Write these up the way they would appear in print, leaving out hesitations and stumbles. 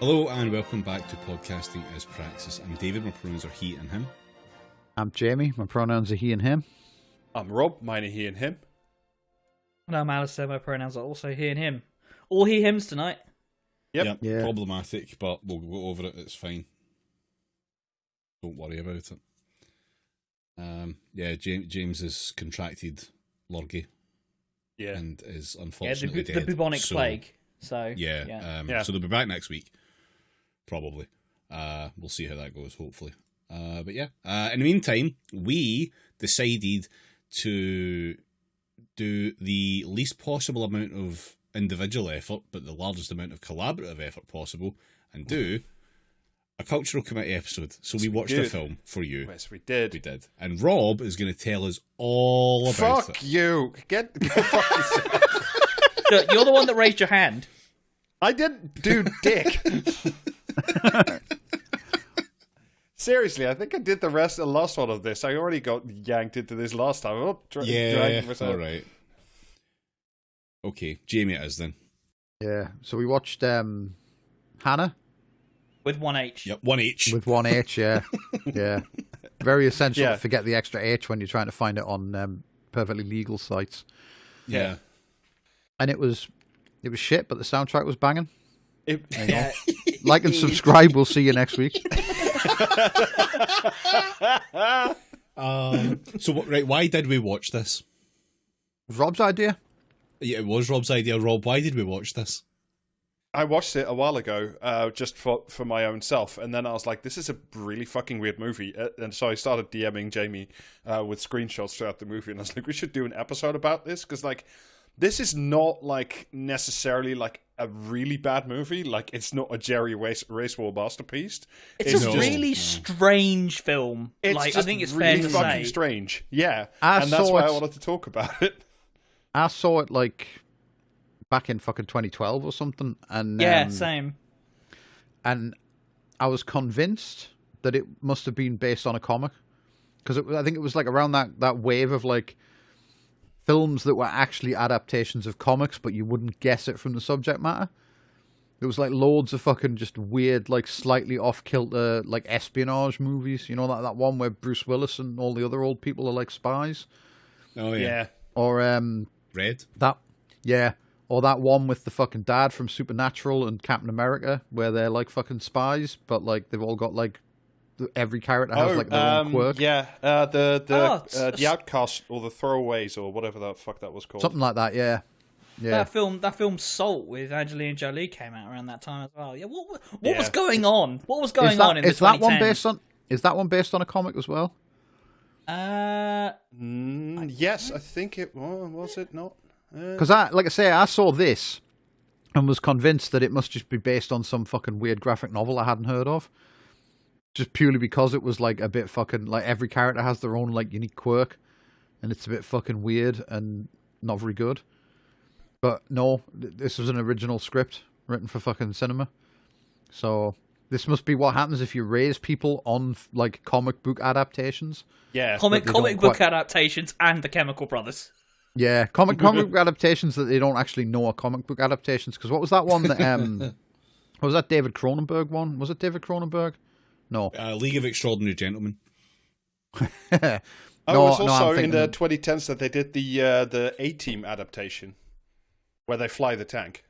Hello and welcome back to Podcasting as Praxis. I'm David, my pronouns are he and him. I'm Jamie, my pronouns are he and him. I'm Rob, mine are he and him. And I'm Alistair, my pronouns are also he and him. All he hims tonight. Yep. Yeah. Problematic, but we'll go over it, it's fine. Don't worry about it. James has contracted lurgy. Yeah. And is unfortunately the dead. bubonic So, plague. So yeah. So they'll be back next week. Probably. We'll see how that goes, hopefully. In the meantime, we decided to do the least possible amount of individual effort, but the largest amount of collaborative effort possible, and do a cultural committee episode. So we watched a film for you. Yes, we did. We did. And Rob is going to tell us all about it. Fuck you. Go fuck yourself. Look, you're the one that raised your hand. I didn't do dick. Seriously, I think I did the last one of this. I already got yanked into this last time. All right. Okay, Jamie it is then. Yeah, so we watched Hanna. With one H. Yep, one H. With one H, yeah. Yeah. Very essential Yeah. to forget the extra H when you're trying to find it on perfectly legal sites. Yeah. And it was shit, but the soundtrack was banging. Yeah. Like and subscribe, we'll see you next week. Why did we watch this? Rob's idea? Yeah, it was Rob's idea. Rob, why did we watch this? I watched it a while ago, just for my own self, and then I was like, "This is a really fucking weird movie," and so I started DMing Jamie with screenshots throughout the movie, and I was like, "We should do an episode about this," because like, this is not like necessarily like a really bad movie. Like, it's not a Jerry Racewell masterpiece. It's a really strange film. It's like, just I think it's really fair to fucking say. strange. Yeah, I and that's saw why it- I wanted to talk about it. I saw it like back in fucking 2012 or something. And Yeah, same. And I was convinced that it must have been based on a comic. Because I think it was like around that wave of like films that were actually adaptations of comics, but you wouldn't guess it from the subject matter. It was like loads of fucking just weird, like slightly off-kilter, like espionage movies. You know, that one where Bruce Willis and all the other old people are like spies? Oh, yeah. Or, Red? Or that one with the fucking dad from Supernatural and Captain America, where they're like fucking spies, but like they've all got like every character has like their own quirk. Yeah, the Outcast or the Throwaways or whatever the fuck that was called. Something like that, yeah. Yeah. That film Salt with Angelina Jolie came out around that time as well. Yeah, what was going on? What was going on in the 2010s? Is that one based on a comic as well? Yes, I think it was it not? Because I saw this and was convinced that it must just be based on some fucking weird graphic novel I hadn't heard of. Just purely because it was like a bit fucking like every character has their own like unique quirk, and it's a bit fucking weird and not very good. But no, this was an original script written for fucking cinema. So this must be what happens if you raise people on like comic book adaptations. Yeah, comic book adaptations and the Chemical Brothers. Yeah, comic book adaptations that they don't actually know are comic book adaptations. Because what was that one that what was that David Cronenberg one? Was it David Cronenberg? No. League of Extraordinary Gentlemen. It was also in the 2010s that they did the A-Team adaptation, where they fly the tank.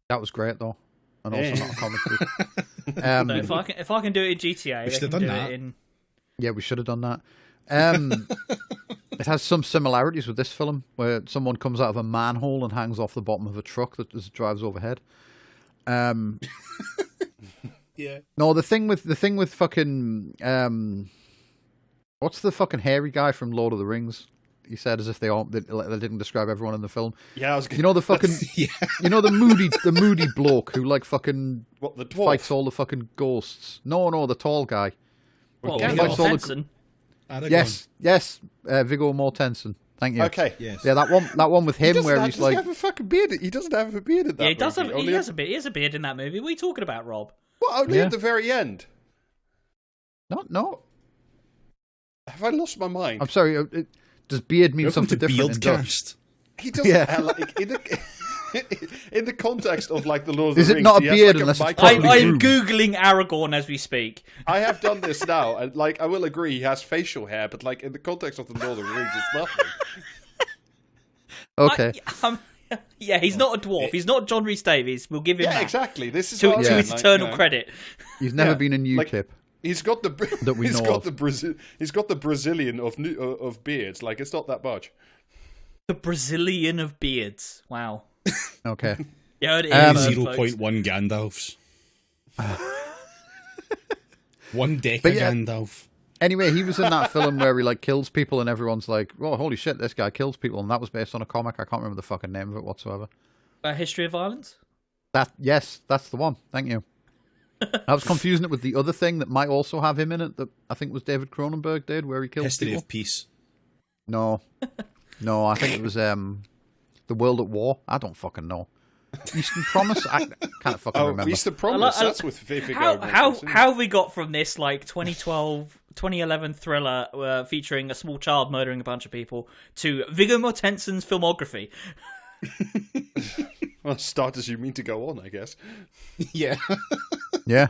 That was great though, and also not a comic book. So if I can do it in GTA, We they should have can done do that. it in. Yeah, we should have done that. It has some similarities with this film, where someone comes out of a manhole and hangs off the bottom of a truck that just drives overhead. Yeah. No, the thing with fucking what's the fucking hairy guy from Lord of the Rings? He said as if they didn't describe everyone in the film. Yeah, I was. You know the fucking, you know the moody bloke who like fucking the dwarf? fights all the fucking ghosts. No, the tall guy. Well, Yeah, Viggo fights all the- Mortensen. Yes, Viggo Mortensen. Thank you. Okay. Yes. Yeah, that one with him where he's like, have a fucking beard. He doesn't have a beard in that. Yeah, he does movie. have. He has a beard. He has a beard in that movie. What are you talking about, Rob? Well, only Yeah. at the very end. no. Have I lost my mind? I'm sorry. Does beard mean Welcome something to different in Dutch? Beardcast. He doesn't. Yeah. Like, in the context of like the Lord of the Is Rings, it not a beard like unless it's microphone. properly I'm groomed? googling Aragorn as we speak. I have done this now, and like I will agree, he has facial hair, but like in the context of the Lord of the Rings, it's nothing. Okay. Yeah, he's not a dwarf. He's not John Rhys Davies. We'll give him Yeah, that. exactly. This is To, what I to mean, his like, eternal you know. credit. He's never Yeah, been in like- UKIP. He's got the That we he's know got of. the he's got the Brazilian of beards. Like it's not that much. The Brazilian of beards. Wow. Okay. Yeah, it is. 0.1 Gandalfs. One Deca But yeah. Gandalf. Anyway, he was in that film where he like kills people and everyone's like, "Oh, holy shit, this guy kills people," and that was based on a comic. I can't remember the fucking name of it whatsoever. History of Violence? Yes, that's the one. Thank you. I was confusing it with the other thing that might also have him in it that I think was David Cronenberg did, where he kills History people. of Peace. No, I think it was The World at War. I don't fucking know. Eastern Promise. I can't fucking remember. Easter Promise. That's with Vigo. How we got from this like 2011 thriller featuring a small child murdering a bunch of people to Viggo Mortensen's filmography? Well, start as you mean to go on, I guess. Yeah. Yeah.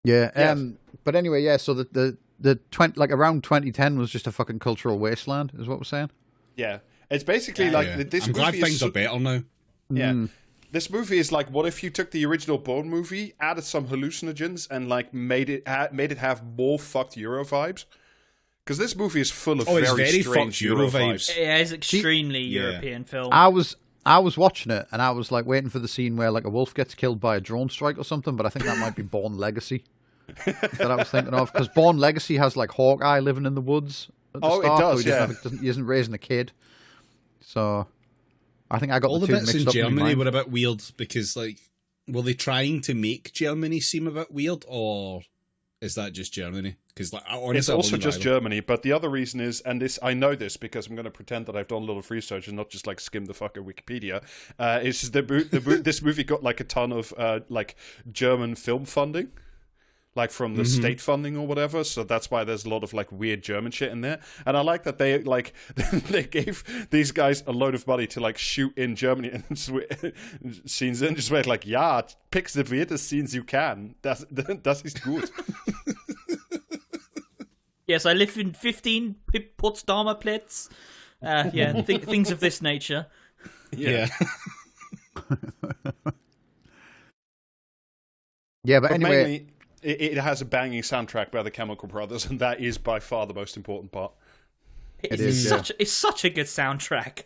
Yes. But anyway, yeah. So the around 2010 was just a fucking cultural wasteland, is what we're saying. Yeah, it's basically this I'm glad movie is things are better now. Yeah. This movie is like, what if you took the original Bourne movie, added some hallucinogens, and like made it have more fucked Euro vibes? Because this movie is full of it's very very strange fucked Euro vibes. vibes. Yeah, it's extremely European film. I was watching it and I was like waiting for the scene where like a wolf gets killed by a drone strike or something, but I think that might be Bourne Legacy that I was thinking of, because Bourne Legacy has like Hawkeye living in the woods at the Oh, it start, does, so he isn't raising a kid. So I think I got All the two bits mixed in up Germany mind. were a bit weird because, like, were they trying to make Germany seem a bit weird, or is that just Germany? Because, like, honestly, It's also just Germany, but the other reason is, and this I know this because I'm going to pretend that I've done a lot of research and not just like skim the fucking Wikipedia. Is this movie got like a ton of like German film funding, like from the state funding or whatever. So that's why there's a lot of like weird German shit in there. And I like that they like they gave these guys a load of money to like shoot in Germany and scenes and just went like, yeah, pick the weirdest scenes you can. Das ist gut. Yes, I live in 15 Potsdamer Plätze. Things of this nature. Yeah. Yeah, but anyway, mainly, it has a banging soundtrack by the Chemical Brothers, and that is by far the most important part. It's such a good soundtrack.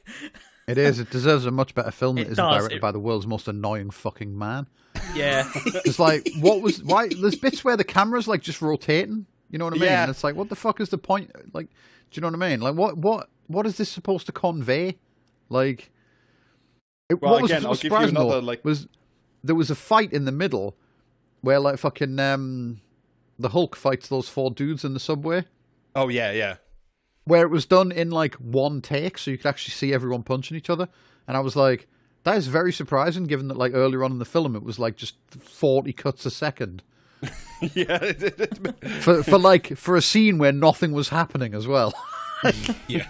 it is. It deserves a much better film that It isn't does. directed by the world's most annoying fucking man. Yeah. It's like, why? There's bits where the camera's like just rotating. You know what I mean? Yeah. And it's like, what the fuck is the point? Like, do you know what I mean? Like, what is this supposed to convey? Like, Well, what was again, I'll give you surprising another, though, like- was there was a fight in the middle where like fucking the Hulk fights those four dudes in the subway, Oh yeah. where it was done in like one take, so you could actually see everyone punching each other. And I was like, that is very surprising, given that like earlier on in the film it was like just 40 cuts a second. Yeah. for a scene where nothing was happening as well. Yeah.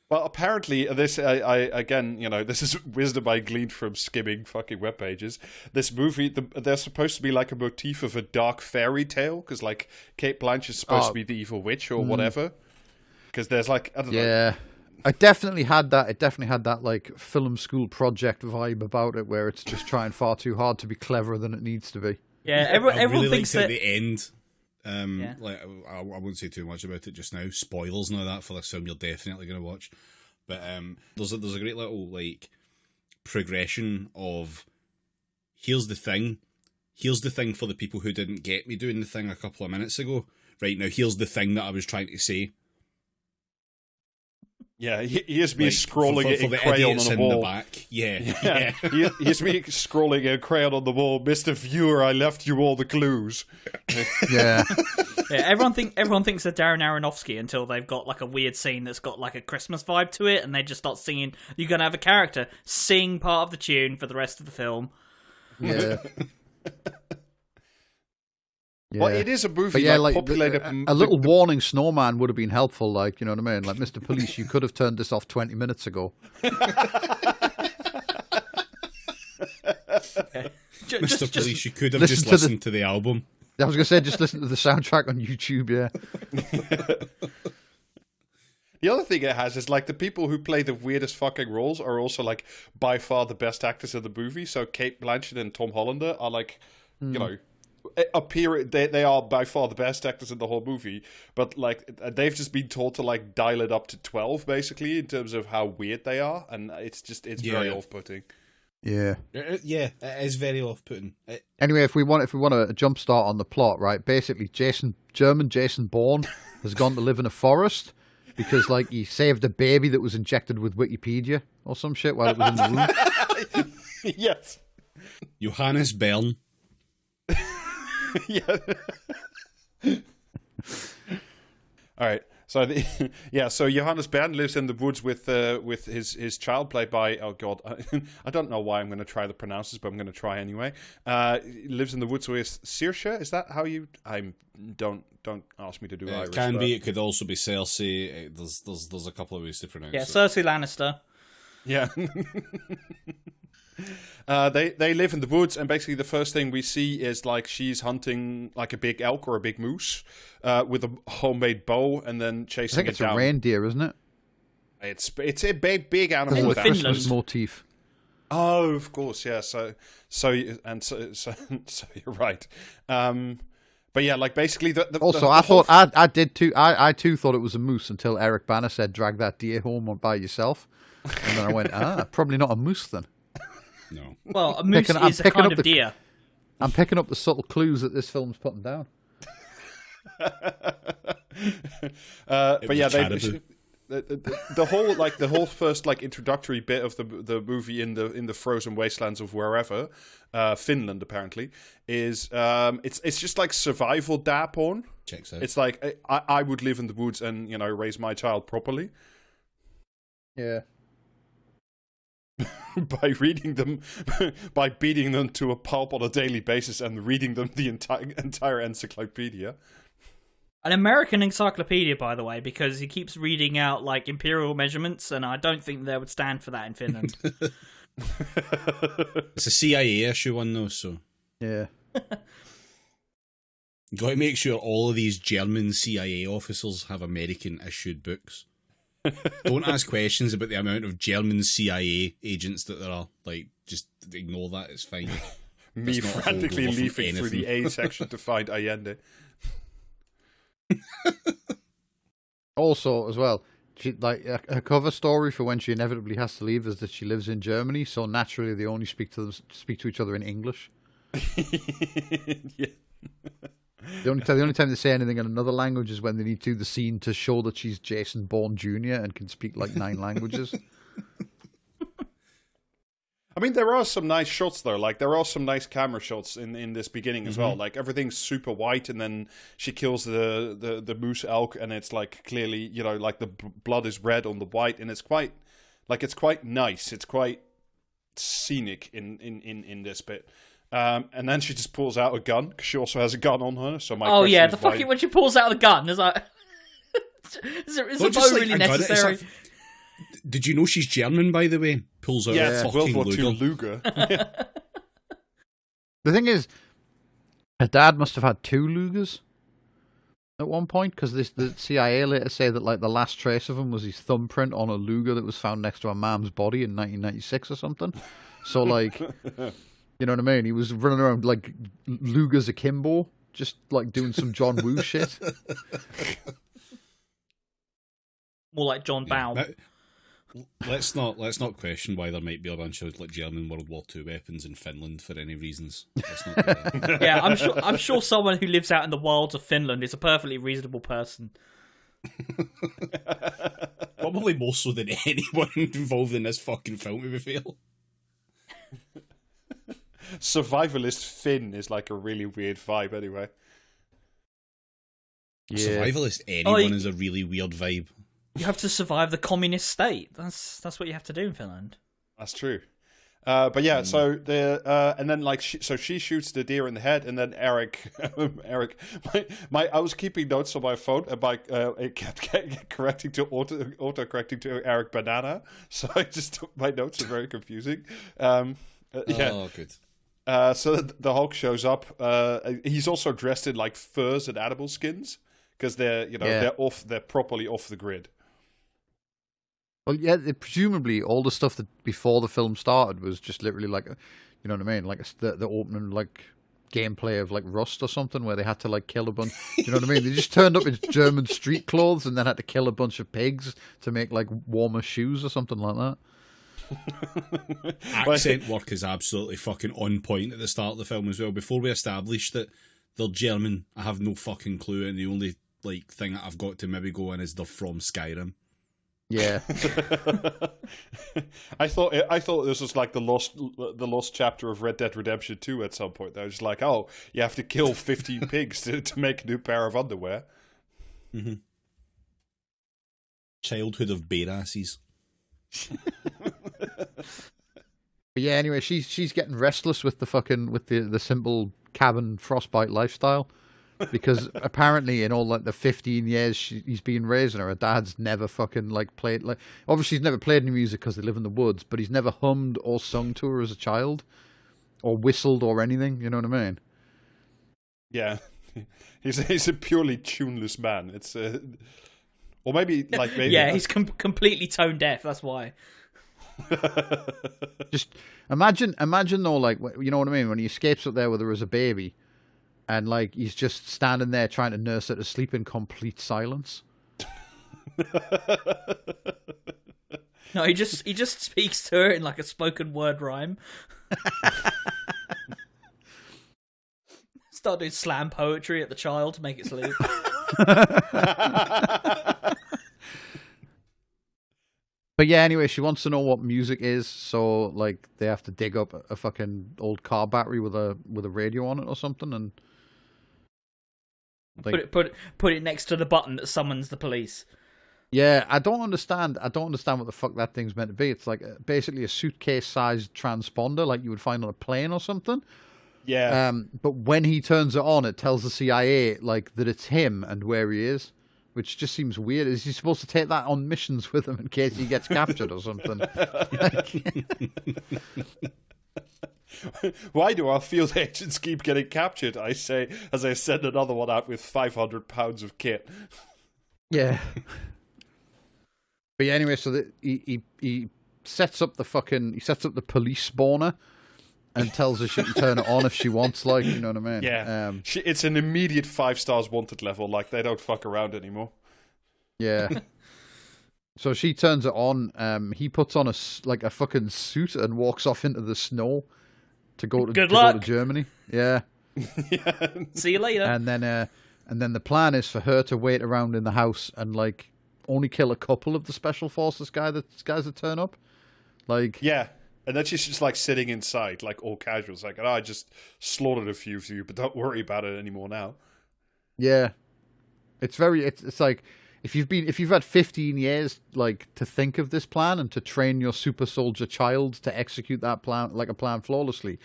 Well, apparently, this I again, you know, this is wisdom I gleaned from skimming fucking web pages. This movie, there's supposed to be like a motif of a dark fairy tale, because like Kate Blanchett is supposed to be the evil witch or whatever. Because there's like, I don't know. Yeah. It definitely had that like film school project vibe about it, where it's just trying far too hard to be cleverer than it needs to be. Yeah, I everyone really thinks liked that... at the end. Yeah. Like I won't say too much about it just now. Spoilers and all that for this film you're definitely going to watch. But there's a great little like progression of here's the thing for the people who didn't get me doing the thing a couple of minutes ago. Right now, here's the thing that I was trying to say. Yeah, here's me Like, scrolling it for in the crayon idiots on a in wall. the back. Yeah. Here's me scrolling a crayon on the wall. Mr. Viewer, I left you all the clues. Yeah. Yeah, everyone thinks they're Darren Aronofsky until they've got like a weird scene that's got like a Christmas vibe to it, and they just start singing. You're gonna have a character sing part of the tune for the rest of the film. Yeah. Yeah. Well, it is a movie But yeah, like, like populated. a little warning snowman would have been helpful. Like, you know what I mean? Like, Mr. Police, you could have turned this off 20 minutes ago. Mr. Police, you could have listen just to listened to the album. I was going to say, just listen to the soundtrack on YouTube, yeah. The other thing it has is like the people who play the weirdest fucking roles are also like by far the best actors in the movie. So Kate Blanchett and Tom Hollander are like, you know, appear they are by far the best actors in the whole movie. But like they've just been told to like dial it up to 12 basically in terms of how weird they are, and it's very off-putting. Yeah. Yeah, it is very off-putting. Anyway, if we want a jump start on the plot, right? Basically, German Jason Bourne has gone to live in a forest because, like, he saved a baby that was injected with Wikipedia or some shit while it was in the womb. Yes. Johannes Bern. Yeah. All right. So so Johannes Bern lives in the woods with his child, played by, oh god, I don't know why I'm going to try to pronounce this, but I'm going to try anyway. He lives in the woods with Saoirse. Is that how you? Don't ask me to do Irish. It can be. It could also be Cersei. There's a couple of ways to pronounce it. Yeah, Cersei Lannister. Yeah. They live in the woods, and basically the first thing we see is like she's hunting like a big elk or a big moose with a homemade bow, and then chasing I think it's it down. a reindeer, isn't it? It's a big animal. It's a that- Christmas motif. Oh, of course, yeah. So you're right. But yeah, like basically the Also, the I whole thought I did too. I too thought it was a moose until Eric Banner said, "Drag that deer home by yourself," and then I went, probably not a moose then. No. Well, a moose I'm is a picking kind up of deer. I'm picking up the subtle clues that this film's putting down. but yeah, caribou. the whole first like introductory bit of the movie in the frozen wastelands of wherever, Finland apparently, is it's just like survival dad porn. Checks out. It's like I would live in the woods and raise my child properly. Yeah. By reading them, by beating them to a pulp on a daily basis and reading them the entire encyclopedia. An American encyclopedia, by the way, because he keeps reading out like imperial measurements, and I don't think they would stand for that in Finland. It's a CIA issue one though, so Yeah. you got to make sure all of these German CIA officers have American issued books. Don't ask questions about the amount of German CIA agents that there are. Like, just ignore that. It's fine. Me It's not a frantically holdover from leafing through the anything. A section to find Allende. Also, as well, she, like her cover story for when she inevitably has to leave is that she lives in Germany, so naturally they only speak to each other in English. Yeah. The only time they say anything in another language is when they need to the scene to show that she's Jason Bourne Jr. and can speak like 9 languages. I mean, there are some nice shots though. Like, there are some nice camera shots in this beginning as well. Like, everything's super white, and then she kills the moose elk, and it's like clearly, like the blood is red on the white, and it's quite nice. It's quite scenic in this bit. And then she just pulls out a gun because she also has a gun on her. So my question yeah, is the why- fucking when she pulls out the gun, is like, is Well, a just bow like really a gun, it's necessary? like- Did you know she's German, by the way? Pulls out Yeah, a it's World fucking War Luger. II Luger. The thing is, her dad must have had 2 Lugers at one point, because the CIA later say that like the last trace of him was his thumbprint on a Luger that was found next to a mom's body in 1996 or something. So like, you know what I mean? He was running around like Lugers akimbo, just like doing some John Woo shit. More like John Baum. Let's not question why there might be a bunch of like German World War II weapons in Finland for any reasons. Let's not do that. Yeah, I'm sure someone who lives out in the wilds of Finland is a perfectly reasonable person. Probably more so than anyone involved in this fucking film, to be fair. Survivalist Finn is like a really weird vibe anyway. Survivalist anyone is a really weird vibe. You have to survive the communist state. That's what you have to do in Finland. That's true. But yeah, so and then like she shoots the deer in the head, and then Eric, I was keeping notes on my phone, and it kept correcting to auto correcting to Eric Banana, so my notes are very confusing. Yeah. Oh, good. So the Hulk shows up. He's also dressed in like furs and animal skins because they're properly off the grid. Well, yeah, presumably all the stuff that before the film started was just literally like, you know what I mean, like the opening like gameplay of like Rust or something, where they had to like kill a bunch. You know what I mean? They just turned up in German street clothes and then had to kill a bunch of pigs to make like warmer shoes or something like that. Accent work is absolutely fucking on point at the start of the film as well. Before we establish that they're German, I have no fucking clue, and the only like thing that I've got to maybe go in is they're from Skyrim. Yeah. I thought this was like the lost chapter of Red Dead Redemption 2 at some point. They were just like, oh, you have to kill 15 pigs to make a new pair of underwear. Mm-hmm. Childhood of bearasses. But yeah, anyway, she's getting restless with the simple cabin frostbite lifestyle. Because apparently in all like the 15 years he's been raising her dad's never fucking like played, like obviously he's never played any music because they live in the woods, but he's never hummed or sung to her as a child or whistled or anything, you know what I mean? Yeah. He's a purely tuneless man. It's or maybe yeah, he's completely tone deaf, that's why. Just imagine though, like, you know what I mean, when he escapes up there with her as a baby. And, like, he's just standing there trying to nurse her to sleep in complete silence. No, he just speaks to her in, like, a spoken word rhyme. Start doing slam poetry at the child to make it sleep. But yeah, anyway, she wants to know what music is, so, like, they have to dig up a fucking old car battery with a radio on it or something, and... Like, put it next to the button that summons the police. Yeah, I don't understand what the fuck that thing's meant to be. It's like basically a suitcase-sized transponder, like you would find on a plane or something. Yeah. But when he turns it on, it tells the CIA like that it's him and where he is, which just seems weird. Is he supposed to take that on missions with him in case he gets captured or something? Why do our field agents keep getting captured? I say, as I send another one out with 500 pounds of kit. Yeah. But yeah, anyway, so he sets up the police spawner and tells her she can turn it on if she wants, like, you know what I mean? Yeah. It's an immediate 5 stars wanted level, like they don't fuck around anymore. Yeah. So she turns it on. He puts on a fucking suit and walks off into the snow to go to Germany. Yeah. Yeah. See you later. And then the plan is for her to wait around in the house and like only kill a couple of the special forces guys that turn up. Like, yeah. And then she's just like sitting inside, like all casual. It's like, I just slaughtered a few of you, but don't worry about it anymore now. Yeah. It's like if you've had 15 years like to think of this plan and to train your super soldier child to execute that plan, like a plan flawlessly,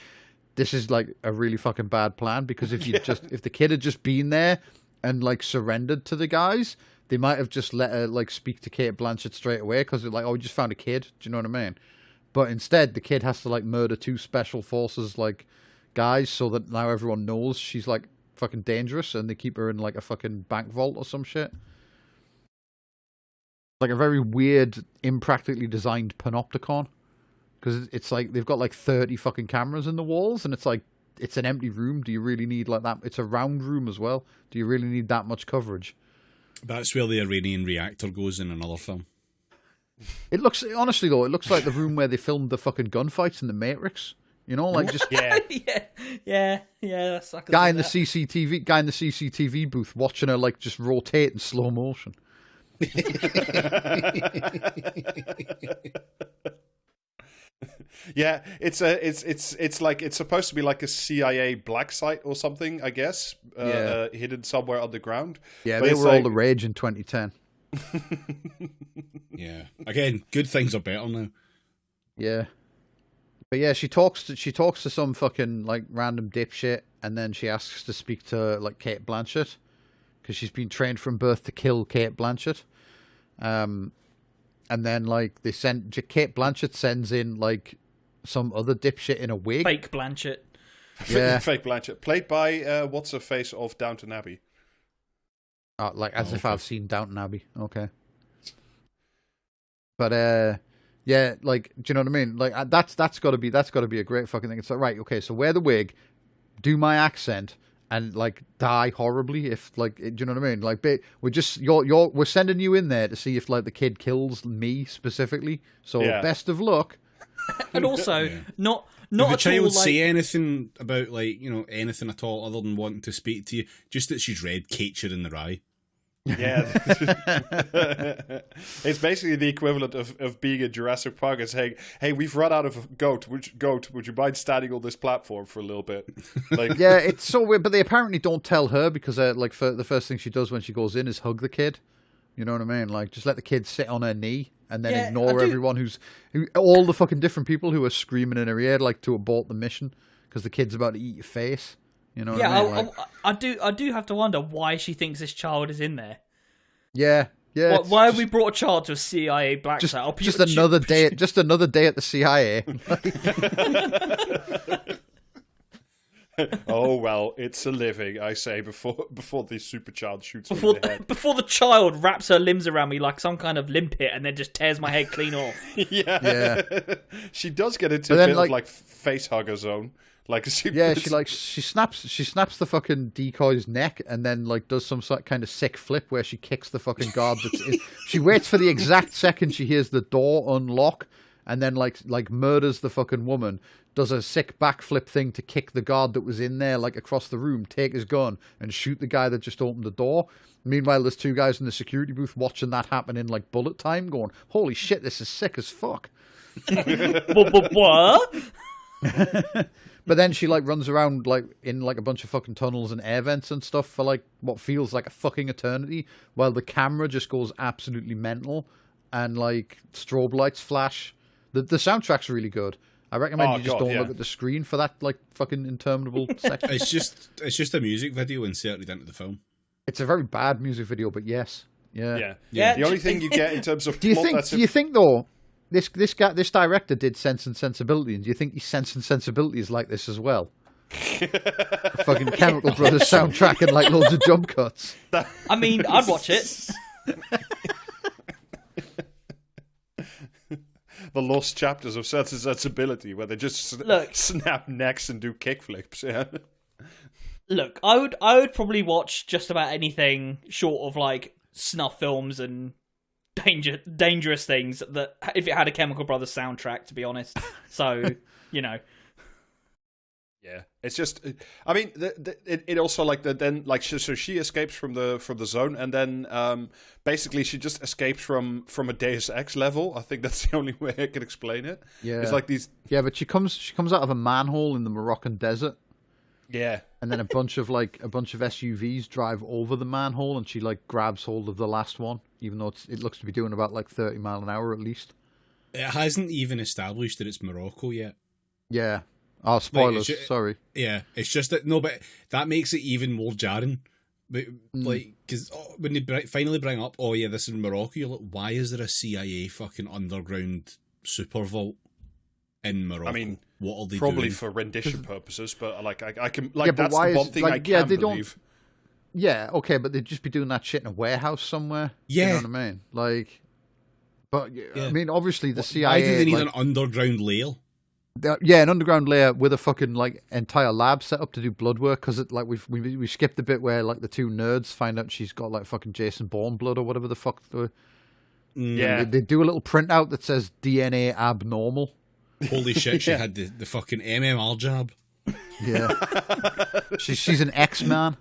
this is like a really fucking bad plan, because if the kid had just been there and like surrendered to the guys, they might have just let her like speak to Kate Blanchett straight away, because they're like, oh, we just found a kid. Do you know what I mean? But instead, the kid has to like murder 2 special forces like guys, so that now everyone knows she's like fucking dangerous, and they keep her in like a fucking bank vault or some shit. Like a very weird, impractically designed panopticon, because it's like they've got like 30 fucking cameras in the walls, and it's like it's an empty room. Do you really need like that? It's a round room as well. Do you really need that much coverage? That's where the Iranian reactor goes in another film. It looks, honestly though, it looks like the room where they filmed the fucking gunfights in The Matrix. You know, like just Yeah. yeah. That's guy in the CCTV booth watching her like just rotate in slow motion. Yeah, it's like it's supposed to be like a CIA black site or something, I guess. Hidden somewhere underground. Yeah, But they it's were all like- the rage in 2010. Yeah. Again, good things are better now. Yeah. But yeah, she talks to some fucking like random dipshit, and then she asks to speak to like Kate Blanchett because she's been trained from birth to kill Kate Blanchett. And then like Kate Blanchett sends in like some other dipshit in a wig. Fake Blanchett. Yeah. Fake Blanchett, played by what's her face of Downton Abbey. If I've seen Downton Abbey. Okay. But yeah, like, do you know what I mean? Like, that's got to be a great fucking thing. It's like, right, okay, so wear the wig, do my accent, and like die horribly if like, do you know what I mean? Like, we're sending you in there to see if like the kid kills me specifically. So best of luck. And also, not Did the at child all, like, say anything about like anything at all other than wanting to speak to you? Just that she's read Kacher in the Rye. Yeah, it's basically the equivalent of being in Jurassic Park and saying, "Hey, we've run out of goat. Would you mind standing on this platform for a little bit?" Like, yeah, it's so weird. But they apparently don't tell her because the first thing she does when she goes in is hug the kid. You know what I mean? Like, just let the kid sit on her knee and then ignore everyone all the fucking different people who are screaming in her ear like to abort the mission because the kid's about to eat your face. You know what I mean? Like, I do have to wonder why she thinks this child is in there. Yeah. Why have we brought a child to a CIA black site? Just another day at the CIA. oh well, it's a living, I say, before the super child shoots me in the head. Before the child wraps her limbs around me like some kind of limpet and then just tears my head clean off. Yeah. She does get into a bit of like face hugger zone. Like she snaps the fucking decoy's neck and then like does some sort of kind of sick flip where she kicks the fucking guard. She waits for the exact second she hears the door unlock and then like murders the fucking woman. Does a sick backflip thing to kick the guard that was in there like across the room, take his gun and shoot the guy that just opened the door. Meanwhile, there's two guys in the security booth watching that happen in like bullet time, going, "Holy shit, this is sick as fuck." What? But then she like runs around like in like a bunch of fucking tunnels and air vents and stuff for like what feels like a fucking eternity, while the camera just goes absolutely mental and like strobe lights flash. The soundtrack's really good. I recommend you just don't look at the screen for that like fucking interminable section. It's just a music video inserted into the film. It's a very bad music video, but yes, yeah. The only thing you get in terms of do you think though? This director did Sense and Sensibility, and do you think his Sense and Sensibility is like this as well? Fucking Chemical Brothers soundtrack and like loads of jump cuts. I mean, I'd watch it. The lost chapters of Sense and Sensibility, where they just snap necks and do kickflips. Yeah. Look, I would probably watch just about anything short of like snuff films and dangerous things that if it had a Chemical Brothers soundtrack, to be honest. So yeah, it's just, I mean, it also like then like so she escapes from the zone, and then basically she just escapes from a Deus Ex level. I think that's the only way I can explain it. Yeah, it's like these. Yeah, but she comes out of a manhole in the Moroccan desert. Yeah, and then a bunch of SUVs drive over the manhole, and she like grabs hold of the last one, even though it looks to be doing about like 30 miles an hour at least. It hasn't even established that it's Morocco yet. Yeah. Oh, spoilers. Sorry. Yeah, it's just that but that makes it even more jarring. But like, because when they finally bring up, oh yeah, this is Morocco, you're like, why is there a CIA fucking underground super vault in Morocco? I mean, what are they probably doing? for rendition purposes, but like I can like that's the one thing I can believe. Yeah, okay, but they'd just be doing that shit in a warehouse somewhere. Yeah, you know what I mean? Like, but I mean, obviously the CIA. Why do they need an underground layer? Yeah, an underground layer with a fucking like entire lab set up to do blood work, because it like we skipped the bit where like the two nerds find out she's got like fucking Jason Bourne blood or whatever the fuck. Yeah, they do a little printout that says DNA abnormal. Holy shit, she had the fucking MMR jab. Yeah, she's an X-Man.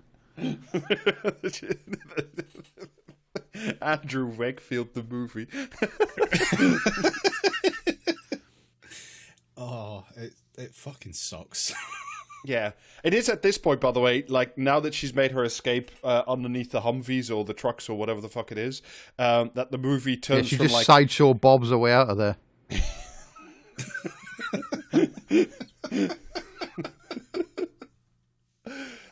Andrew Wakefield, the movie. Oh, it fucking sucks. Yeah, it is at this point, by the way, like now that she's made her escape underneath the Humvees or the trucks or whatever the fuck it is, that the movie turns she from just like sideshow Bob's her way out of there.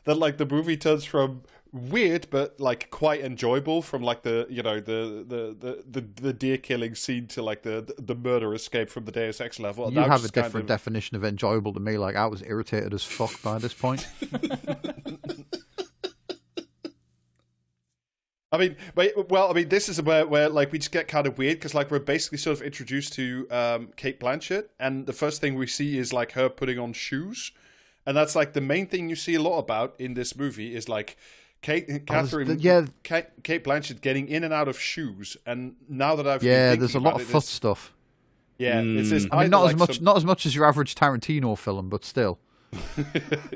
Then like the movie turns from weird but like quite enjoyable from like the deer killing scene to like the murder escape from the Deus Ex level. You have a different definition of enjoyable to me. Like I was irritated as fuck by this point. I mean, this is where like we just get kind of weird because like we're basically sort of introduced to Kate Blanchett, and the first thing we see is like her putting on shoes, and that's like the main thing you see a lot about in this movie is like Kate Blanchett getting in and out of shoes. And now that I've there's a lot of foot stuff. Yeah, it's I mean, not as much as your average Tarantino film, but still.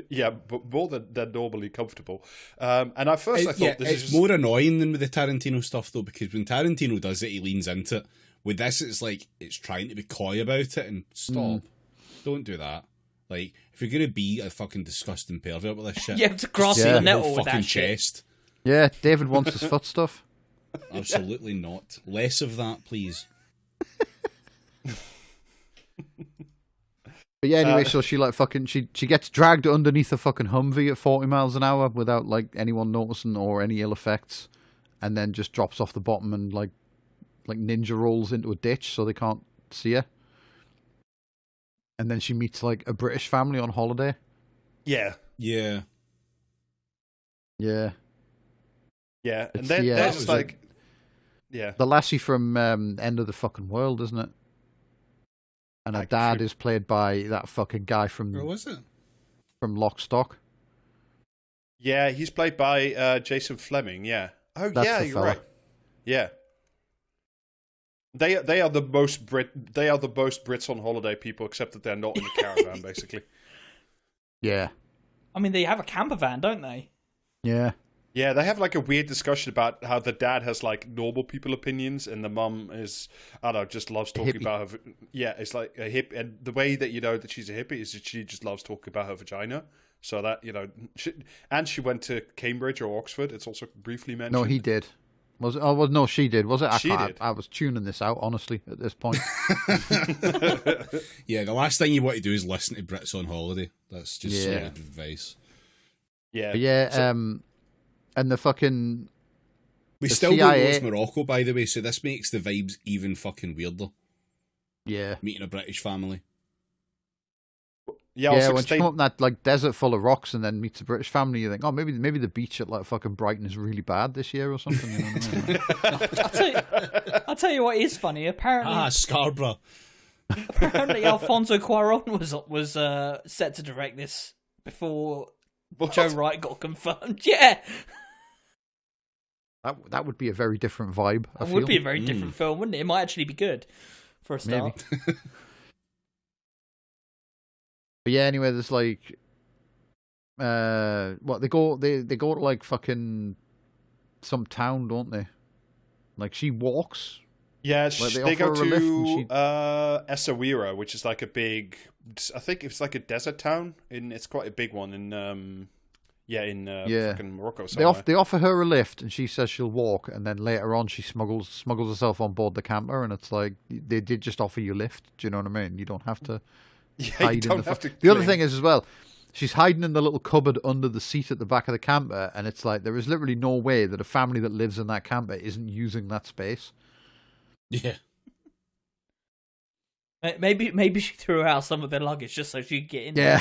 Yeah, but more than normally comfortable. And at first I thought it's more annoying than with the Tarantino stuff though, because when Tarantino does it, he leans into it. With this, it's like it's trying to be coy about it and stop. Don't do that. Like, if you're gonna be a fucking disgusting pervert with this shit, you have to cross the nettle with that chest. Yeah, David wants his foot stuff. Absolutely not. Less of that, please. But yeah, anyway, so she like fucking she gets dragged underneath a fucking Humvee at 40 miles an hour without like anyone noticing or any ill effects, and then just drops off the bottom and like ninja rolls into a ditch so they can't see her. And then she meets like a British family on holiday. Yeah. Yeah. And then they're just like, the lassie from End of the Fucking World, isn't it? And her dad is played by that fucking guy from... Where was it? From Lock, Stock. Yeah, he's played by Jason Fleming, yeah. Oh, That's yeah, you're right. Yeah. They are the most Brits on holiday people, except that they're not in a caravan, basically. Yeah. I mean, they have a camper van, don't they? Yeah. Yeah, they have like a weird discussion about how the dad has like normal people opinions and the mum is, I don't know, just loves talking about her. Yeah, it's like a hip, and the way that you know that she's a hippie is that she just loves talking about her vagina. So that, you know, she went to Cambridge or Oxford. It's also briefly mentioned. No, he did. Was it? Oh, well, no, she did. Was it? She did. I was tuning this out, honestly, at this point. Yeah, the last thing you want to do is listen to Brits on holiday. That's just solid advice. Yeah. But yeah, and the fucking... We still don't know it's Morocco, by the way, so this makes the vibes even fucking weirder. Yeah. Meeting a British family. Yeah, when she comes up in that like desert full of rocks and then meets a British family, you think, oh, maybe the beach at like fucking Brighton is really bad this year or something. You know what I mean? I'll tell you what is funny. Apparently, Scarborough. Apparently, Alfonso Cuarón was set to direct this before Joe Wright got confirmed. Yeah, that would be a very different vibe. It would be a very different film, wouldn't it? It might actually be good for a start. Maybe. But yeah, anyway, there's like, they go to like fucking some town, don't they? Like she walks. Yeah, like they go to Essaouira, which is like a big, I think it's like a desert town. It's quite a big one in fucking Morocco somewhere. They offer her a lift, and she says she'll walk, and then later on she smuggles herself on board the camper, and it's like they did just offer you a lift. Do you know what I mean? You don't have to. Yeah, you don't have to. The other thing is as well, she's hiding in the little cupboard under the seat at the back of the camper, and it's like there is literally no way that a family that lives in that camper isn't using that space. Yeah. Maybe she threw out some of their luggage just so she could get in. Yeah.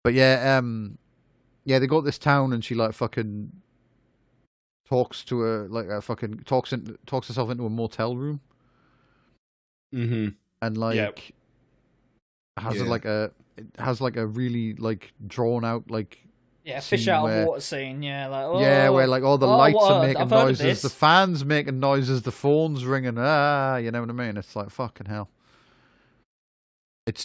But yeah, they go to this town, and she like fucking talks to her, like talks herself into a motel room. Mm-hmm. And like has like a really like drawn out like fish out of water scene, where like all the lights are making noises, the fans making noises, the phone's ringing, you know what I mean? It's like fucking hell.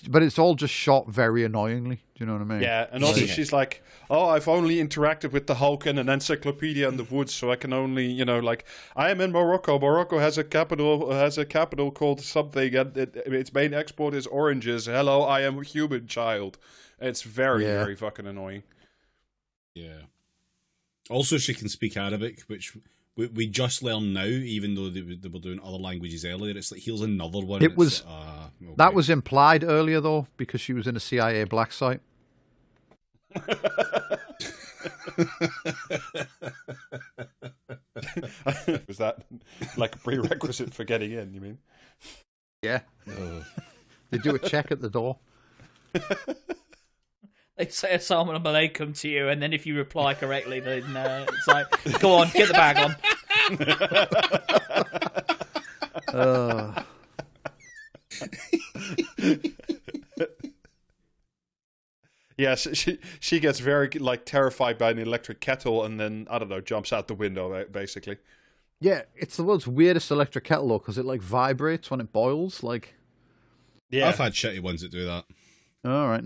But it's all just shot very annoyingly. Do you know what I mean? Yeah, and also she's like, "Oh, I've only interacted with the Hulk and an encyclopedia in the woods, so I can only, I am in Morocco. Morocco has a capital called something, and its main export is oranges. Hello, I am a human child." It's very, very fucking annoying. Yeah. Also, she can speak Arabic, which we just learned now, even though they were doing other languages earlier. It's like, here's another one. It was okay. That was implied earlier though, because she was in a CIA black site. Was that like a prerequisite for getting in, you mean? Yeah. They do a check at the door. They say Assalamu alaikum to you, and then if you reply correctly, then it's like, go on, get the bag on. Yeah, she gets very like terrified by an electric kettle, and then I don't know, jumps out the window basically. Yeah, it's the world's weirdest electric kettle though, because it like vibrates when it boils. Like, Yeah, I've had shitty ones that do that. all right.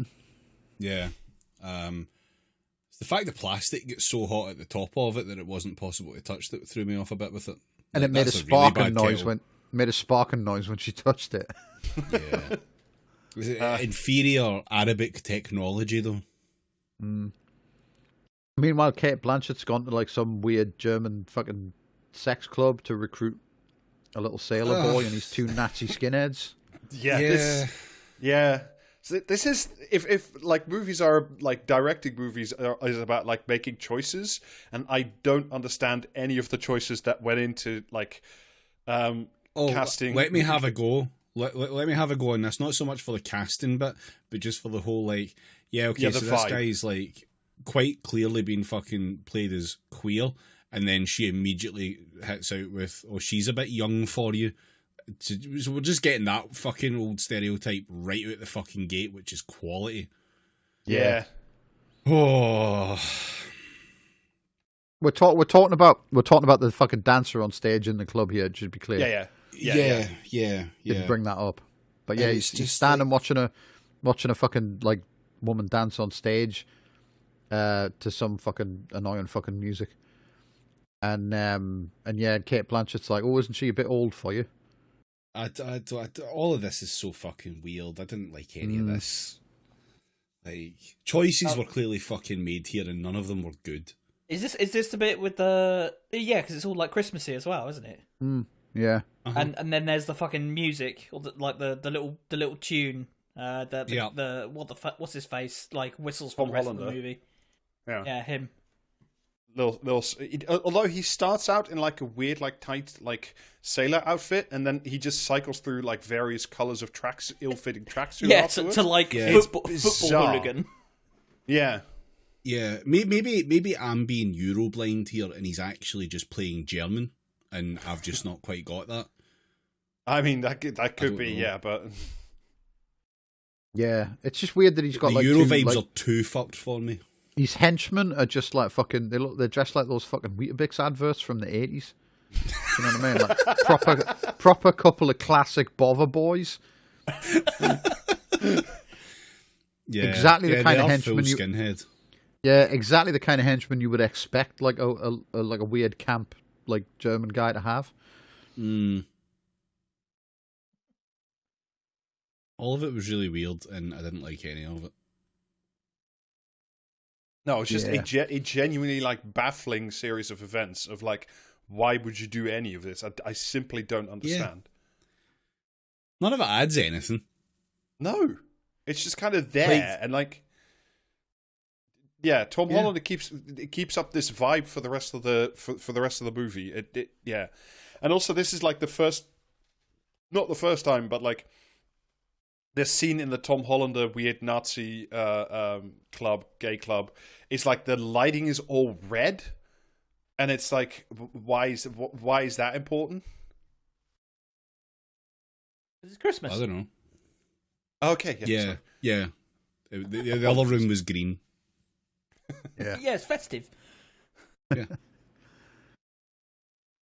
Yeah. It's the fact the plastic gets so hot at the top of it that it wasn't possible to touch that threw me off a bit with it. And Like, it made a that's really sparking bad noise kettle. when she touched it. Yeah. Was it inferior Arabic technology though? Meanwhile, Kate Blanchett's gone to like some weird German fucking sex club to recruit a little sailor boy and his two Nazi skinheads. Yeah. So this is if like movies are like directing movies is about like making choices, and I don't understand any of the choices that went into like casting. Let me have a go. Let me have a go on this. Not so much for the casting bit, but just for the whole like, so this vibe. guy's like quite clearly being fucking played as queer, and then she immediately hits out with, "Oh, she's a bit young for you." So we're just getting that fucking old stereotype right out the fucking gate, which is quality. Yeah. Oh, We're talking about the fucking dancer on stage in the club here. It should be clear. Yeah. Didn't bring that up, but yeah, And he's it's just standing watching a fucking like woman dance on stage, to some fucking annoying fucking music, and yeah, Kate Blanchett's like, "Oh, isn't she a bit old for you?" all of this is so fucking weird. I didn't like any of this. Like, choices were clearly fucking made here, and none of them were good. Is this the bit with the because it's all like Christmassy as well, isn't it? Yeah. Uh-huh. And then there's the fucking music or the little tune. What's his face like whistles for Tom the rest of the Hollander. movie. Yeah. Him. Although he starts out in like a weird like tight like sailor outfit, and then he just cycles through like various colors of ill-fitting tracksuit. Yeah, afterwards. to like It's football bizarre. hooligan. Yeah. Yeah, maybe I'm being Euroblind here, and he's actually just playing German, and I've just not quite got that. I mean that could don't be, know. yeah, but Yeah, it's just weird that he's got The like Euro two, vibes like, are too fucked for me. his henchmen are just like fucking. They're dressed like those fucking Weetabix adverts from the 80s. You know what I mean? Like proper couple of classic bother boys. Yeah, Exactly the kind they of are henchman full you- skinhead. Yeah, exactly the kind of henchman you would expect, like a weird camp like German guy to have. All of it was really weird, and I didn't like any of it. no, it's just Yeah. a genuinely like baffling series of events of like, why would you do any of this? I simply don't understand. None of it adds anything. No, it's just kind of there, Like- and like, yeah, Tom Yeah. Hollander keeps up this vibe for the rest of the for the rest of the movie. Yeah, and also this is like not the first time, but like this scene in the Tom Hollander weird Nazi gay club is like the lighting is all red, and it's like, why is that important? It's Christmas. I don't know. Okay, Yeah, sorry. yeah. The other room was green. Yeah, it's festive.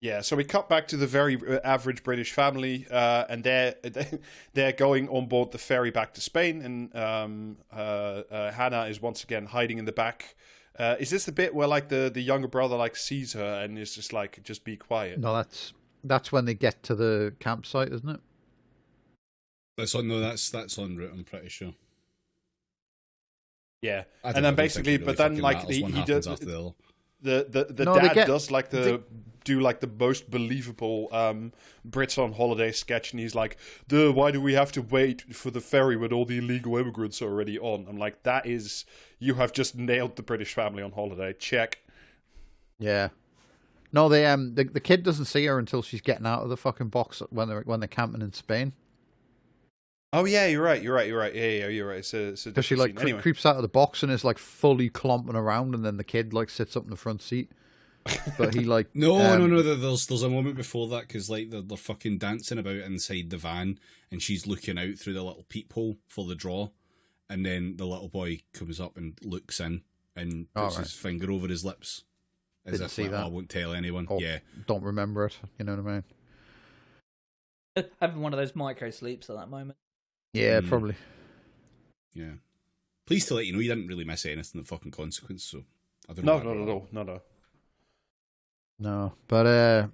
Yeah, so we cut back to the very average British family, and they're going on board the ferry back to Spain, and Hanna is once again hiding in the back. Is this the bit where like the younger brother like sees her and is just like, just be quiet? No, that's when they get to the campsite, isn't it? That's en route, I'm pretty sure. Yeah, I and then don't think basically, it really but then fucking like matters. One happens after the other. The No, they dad get- does like do like the most believable Brits on holiday sketch, and he's like, why do we have to wait for the ferry when all the illegal immigrants are already on? I'm like, you have just nailed the British family on holiday. Check. Yeah. No, the kid doesn't see her until she's getting out of the fucking box when they're camping in Spain. Oh yeah, you're right. Yeah, you're right. So Because she like anyway. creeps out of the box and is like fully clomping around, and then the kid like sits up in the front seat. But he like No. There's a moment before that because like they're fucking dancing about inside the van, and she's looking out through the little peephole for the draw, and then the little boy comes up and looks in and puts his finger over his lips, as Didn't if see like, that. I won't tell anyone. Oh, Yeah, don't remember it. You know what I mean? Having one of those micro sleeps at that moment. Yeah, probably. yeah. Pleased to let you know you didn't really miss anything of fucking consequence. So I don't No, know. not at all. No. No, but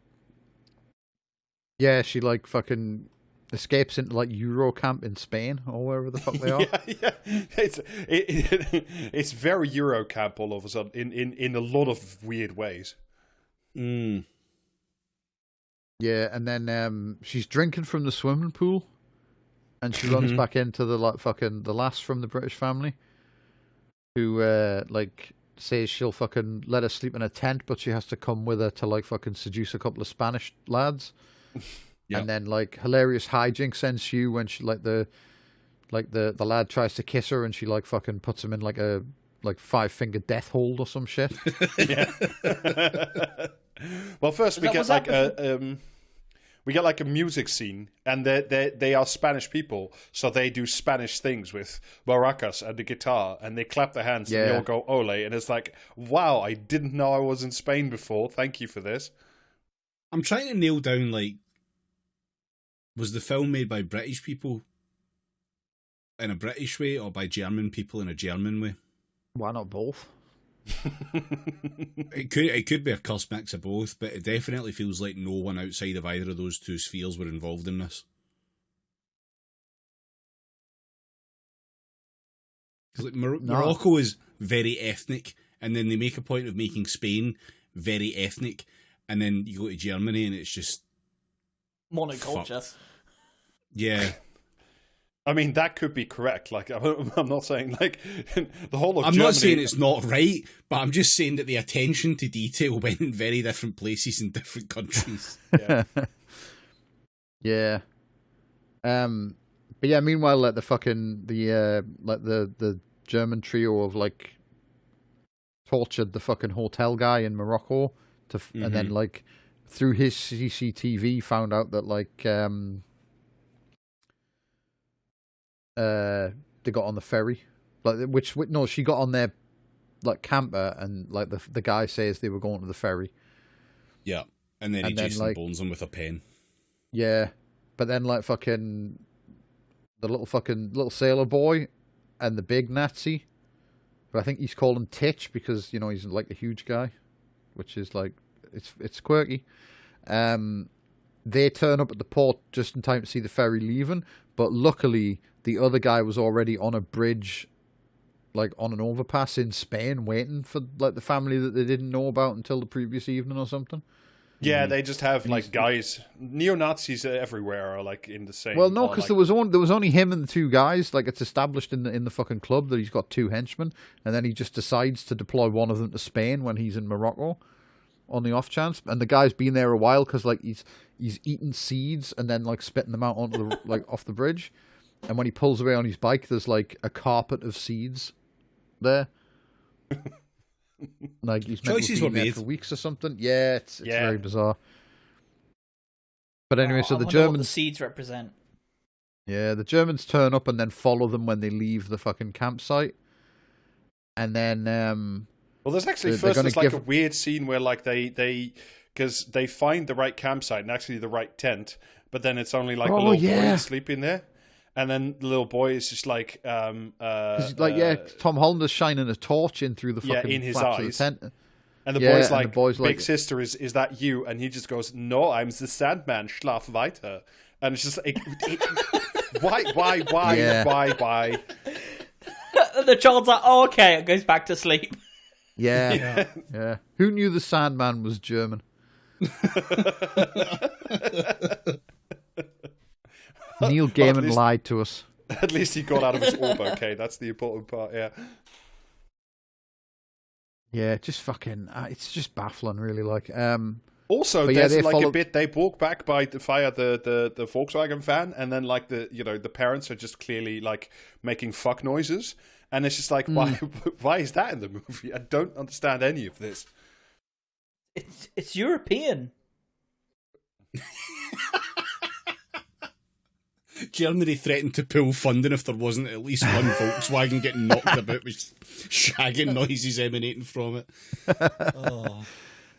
yeah, she like fucking escapes into like Euro camp in Spain or wherever the fuck they are. yeah. It's very Eurocamp all of a sudden in a lot of weird ways. Mm. Yeah, and then she's drinking from the swimming pool, and she runs back into the like fucking the lass from the British family, who like says she'll fucking let her sleep in a tent, but she has to come with her to like fucking seduce a couple of Spanish lads. Yep. And then like hilarious hijinks ensue when she the lad tries to kiss her, and she like fucking puts him in like a 5-finger death hold or some shit. Yeah. Well, first we get like a music scene, and they are Spanish people, so they do Spanish things with maracas and the guitar, and they clap their hands and they all go ole, and it's like, wow, I didn't know I was in Spain before. Thank you for this. I'm trying to nail down like, was the film made by British people in a British way or by German people in a German way? Why not both? It could be a cuss mix of both, but it definitely feels like no one outside of either of those two spheres were involved in this. Because like Morocco is very ethnic, and then they make a point of making Spain very ethnic, and then you go to Germany and it's just Monoculture. fucked. Yeah. I mean, that could be correct. Like, I'm not saying like the whole of I'm Germany. not saying it's not right, but I'm just saying that the attention to detail went in very different places in different countries. Yeah. Yeah. But yeah, meanwhile, like the German trio of like tortured the fucking hotel guy in Morocco and then like through his CCTV found out that like they got on the ferry, like she got on their like camper, and like the guy says they were going to the ferry. Yeah, and then he Jason Bones them with a pen. Yeah, but then like fucking the little sailor boy and the big Nazi, but I think he's called him Titch because you know he's like a huge guy, which is like it's quirky. They turn up at the port just in time to see the ferry leaving, but luckily the other guy was already on a bridge, like on an overpass in Spain, waiting for like the family that they didn't know about until the previous evening or something. Yeah, they just have like guys, neo-Nazis everywhere are like in the same. Well, no, because like... there was only him and the two guys. Like it's established in the fucking club that he's got two henchmen, and then he just decides to deploy one of them to Spain when he's in Morocco, on the off chance. And the guy's been there a while because like he's eating seeds and then like spitting them out onto the like off the bridge. And when he pulls away on his bike, there's like a carpet of seeds there. Like he's meant to be there for weeks or something. Yeah, it's very bizarre. But anyway, so the Germans, what the seeds represent. Yeah, the Germans turn up and then follow them when they leave the fucking campsite. And then well, there's actually there's like a weird scene where like they because they find the right campsite and actually the right tent, but then it's only like a little boy sleeping there. And then the little boy is just like, Tom Hollander's shining a torch in through the fucking in his flaps eyes. of the tent. And the boy's like, big sister, is that you? And he just goes, no, I'm the Sandman, schlaf weiter. And it's just like, why? The child's like, oh, okay, and goes back to sleep. Yeah. Who knew the Sandman was German? Neil Gaiman lied to us. At least he got out of his orb okay. That's the important part, yeah. Yeah, just fucking... it's just baffling, really. Also, there's a bit they walk back via the Volkswagen van, and then the parents are just clearly making fuck noises, and it's just why is that in the movie? I don't understand any of this. It's European. Germany threatened to pull funding if there wasn't at least one Volkswagen getting knocked about with shagging noises emanating from it. Oh.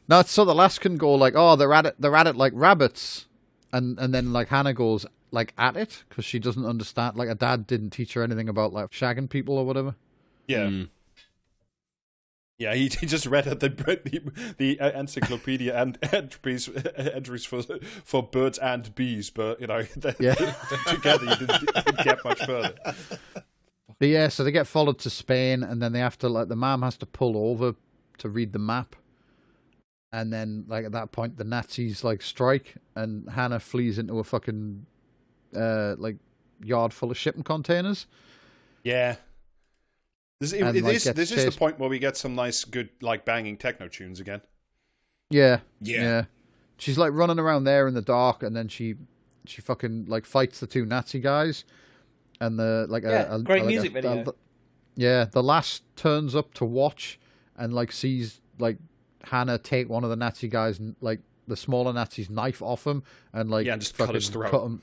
No, so the lass can go they're at it like rabbits, and then Hanna goes at it because she doesn't understand. Her dad didn't teach her anything about shagging people or whatever. Yeah. Yeah, he just read the encyclopedia and entries for birds and bees, but together you didn't get much further. But yeah, so they get followed to Spain, and then they have to the mom has to pull over to read the map, and then at that point the Nazis strike, and Hanna flees into a fucking yard full of shipping containers. Yeah. This is the point where we get some nice, good, banging techno tunes again. Yeah. She's running around there in the dark, and then she fucking fights the two Nazi guys, and great music video. The lass turns up to watch, and sees Hanna take one of the Nazi guys, the smaller Nazi's knife off him, and just cut his throat. Cut him,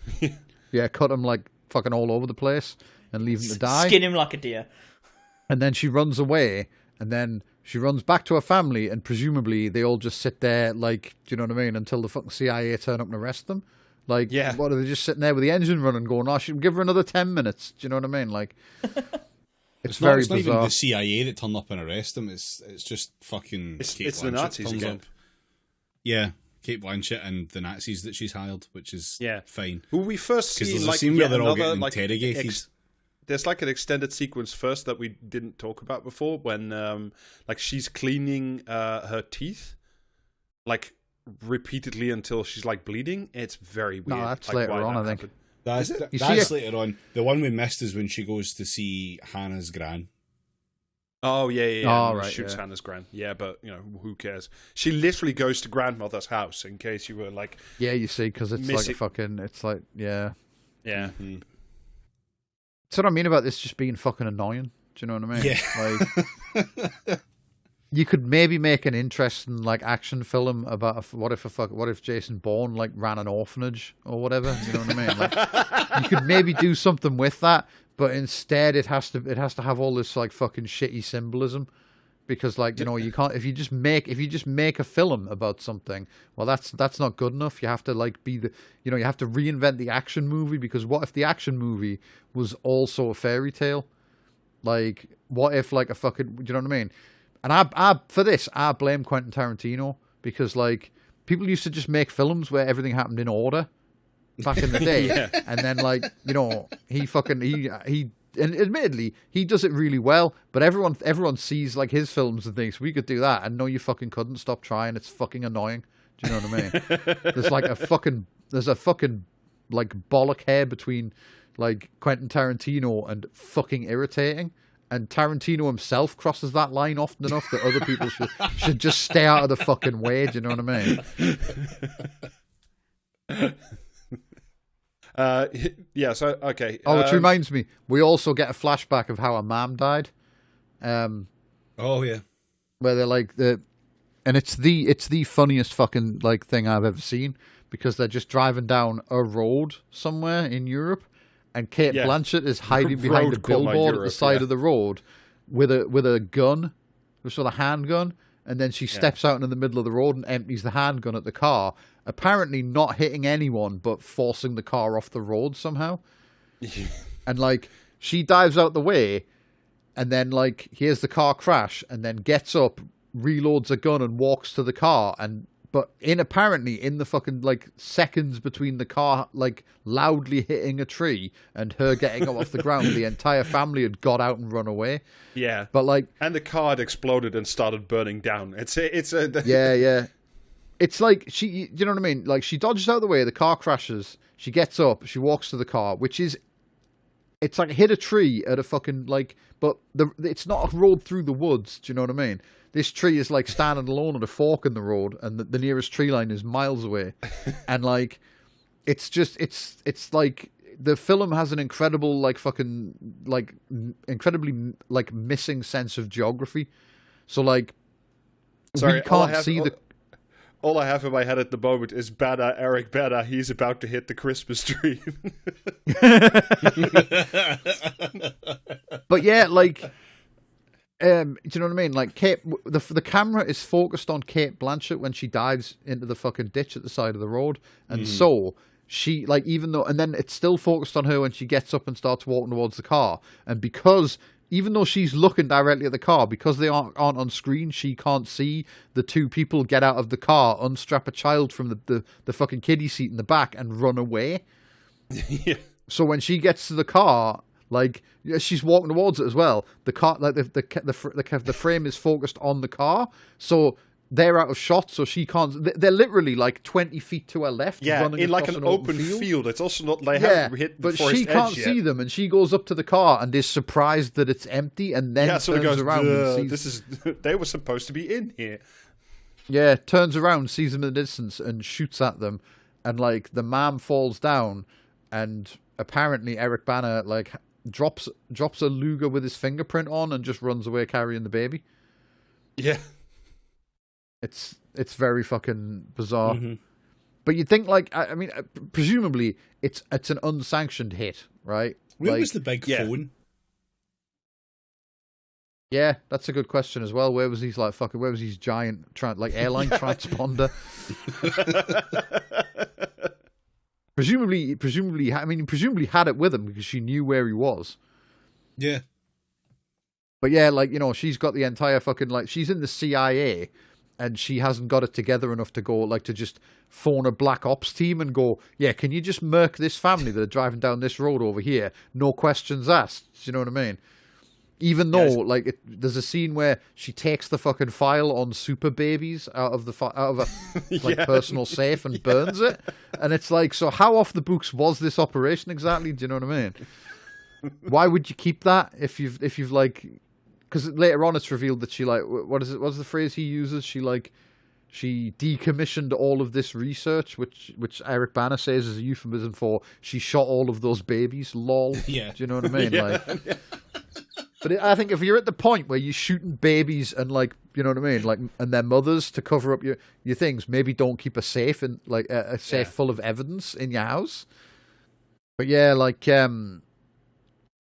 cut him fucking all over the place, and leave him to die. Skin him like a deer. And then she runs away, and then she runs back to her family, and presumably they all just sit there, do you know what I mean, until the fucking CIA turn up and arrest them. What are they just sitting there with the engine running, going, "Oh, should give her another 10 minutes"? Do you know what I mean? It's very bizarre. Not even the CIA that turn up and arrest them. It's just fucking. It's the Nazis again. Up. Yeah, Kate Blanchett and the Nazis that she's hired, which is fine. Who we first see there's a scene where they're all getting interrogated. There's an extended sequence first that we didn't talk about before when she's cleaning her teeth repeatedly until she's bleeding. It's very weird. No, that's later on, I think. That's later on. The one we missed is when she goes to see Hannah's gran. Oh yeah. Oh, right, shoots Hannah's gran. Yeah, but who cares? She literally goes to grandmother's house. In case you were yeah, you see, because it's yeah. Mm-hmm. That's what I mean about this just being fucking annoying. Do you know what I mean? Yeah. You could maybe make an interesting action film about what if Jason Bourne ran an orphanage or whatever. You know what I mean? You could maybe do something with that, but instead it has to have all this fucking shitty symbolism. Because you can't if you just make a film about something, well that's not good enough. You have to you have to reinvent the action movie, because what if the action movie was also a fairy tale? What if a fucking, do you know what I mean? And I blame Quentin Tarantino, because people used to just make films where everything happened in order back in the day. And then he and admittedly, he does it really well, but everyone sees his films and thinks we could do that, and no, you fucking couldn't. Stop trying. It's fucking annoying. Do you know what I mean? There's a fucking bollock hair between Quentin Tarantino and fucking irritating, and Tarantino himself crosses that line often enough that other people should just stay out of the fucking way. Do you know what I mean? So okay. Which reminds me, we also get a flashback of how her mom died. Oh yeah, where they're and it's the funniest fucking thing I've ever seen, because they're just driving down a road somewhere in Europe, and Kate Blanchett is hiding behind a billboard at the side of the road with a gun, with a handgun, and then she steps out into the middle of the road and empties the handgun at the car, apparently not hitting anyone, but forcing the car off the road somehow. And she dives out the way, and then hears the car crash, and then gets up, reloads a gun, and walks to the car, and But apparently in the fucking like seconds between the car like loudly hitting a tree and her getting up off the ground, the entire family had got out and run away. Yeah, but like, and the car had exploded and started burning down. It's a yeah. It's like you know what I mean? Like she dodges out of the way, the car crashes, she gets up, she walks to the car, it's like hit a tree at a fucking like, but it's not a road through the woods. Do you know what I mean? This tree is like standing alone at a fork in the road, and the nearest tree line is miles away. And like, it's like the film has an incredible like fucking like incredibly like missing sense of geography. So like, sorry, we can't see all I have in my head at the moment is Bada, Eric Bada, he's about to hit the Christmas tree. But yeah, like, do you know what I mean? Like, the camera is focused on Kate Blanchett when she dives into the fucking ditch at the side of the road. And so she, like, even though, and then it's still focused on her when she gets up and starts walking towards the car. And because, even though she's looking directly at the car, because they aren't on screen, she can't see the two people get out of the car, unstrap a child from the fucking kiddie seat in the back and run away. Yeah. So when she gets to the car, like, she's walking towards it as well. The car, like the frame is focused on the car, so they're out of shot, so she can't. They're literally like 20 feet to her left. Yeah, running in like across an open field. It's also not like hit but forest she can't edge see yet. them, and she goes up to the car and is surprised that it's empty, and then Yeah, so it turns goes, around and sees. this is they were supposed to be in here. Yeah, turns around, sees them in the distance, and shoots at them, and like the mom falls down, and apparently Eric Bana like drops a Luger with his fingerprint on and just runs away carrying the baby. Yeah. It's very fucking bizarre. Mm-hmm. But you'd think, like, I mean, presumably it's an unsanctioned hit, right? Where like, was the big phone? Yeah, that's a good question as well. Where was his giant airline transponder? presumably, I mean, presumably had it with him because she knew where he was. Yeah. But yeah, like, you know, she's got the entire fucking, like, she's in the CIA. And she hasn't got it together enough to go, like, to just phone a black ops team and go, yeah, can you just murk this family that are driving down this road over here? No questions asked. Do you know what I mean? Even though, like, there's a scene where she takes the fucking file on super babies out of a like personal safe and burns it, and it's like, so how off the books was this operation exactly? Do you know what I mean? Why would you keep that if you've like? Because later on it's revealed that she, like, what's the phrase he uses? She decommissioned all of this research, which Eric Bana says is a euphemism for she shot all of those babies. Lol. Yeah. Do you know what I mean? But I think if you're at the point where you're shooting babies and, like, you know what I mean, like, and their mothers to cover up your things, maybe don't keep a safe and like a safe full of evidence in your house. But yeah, like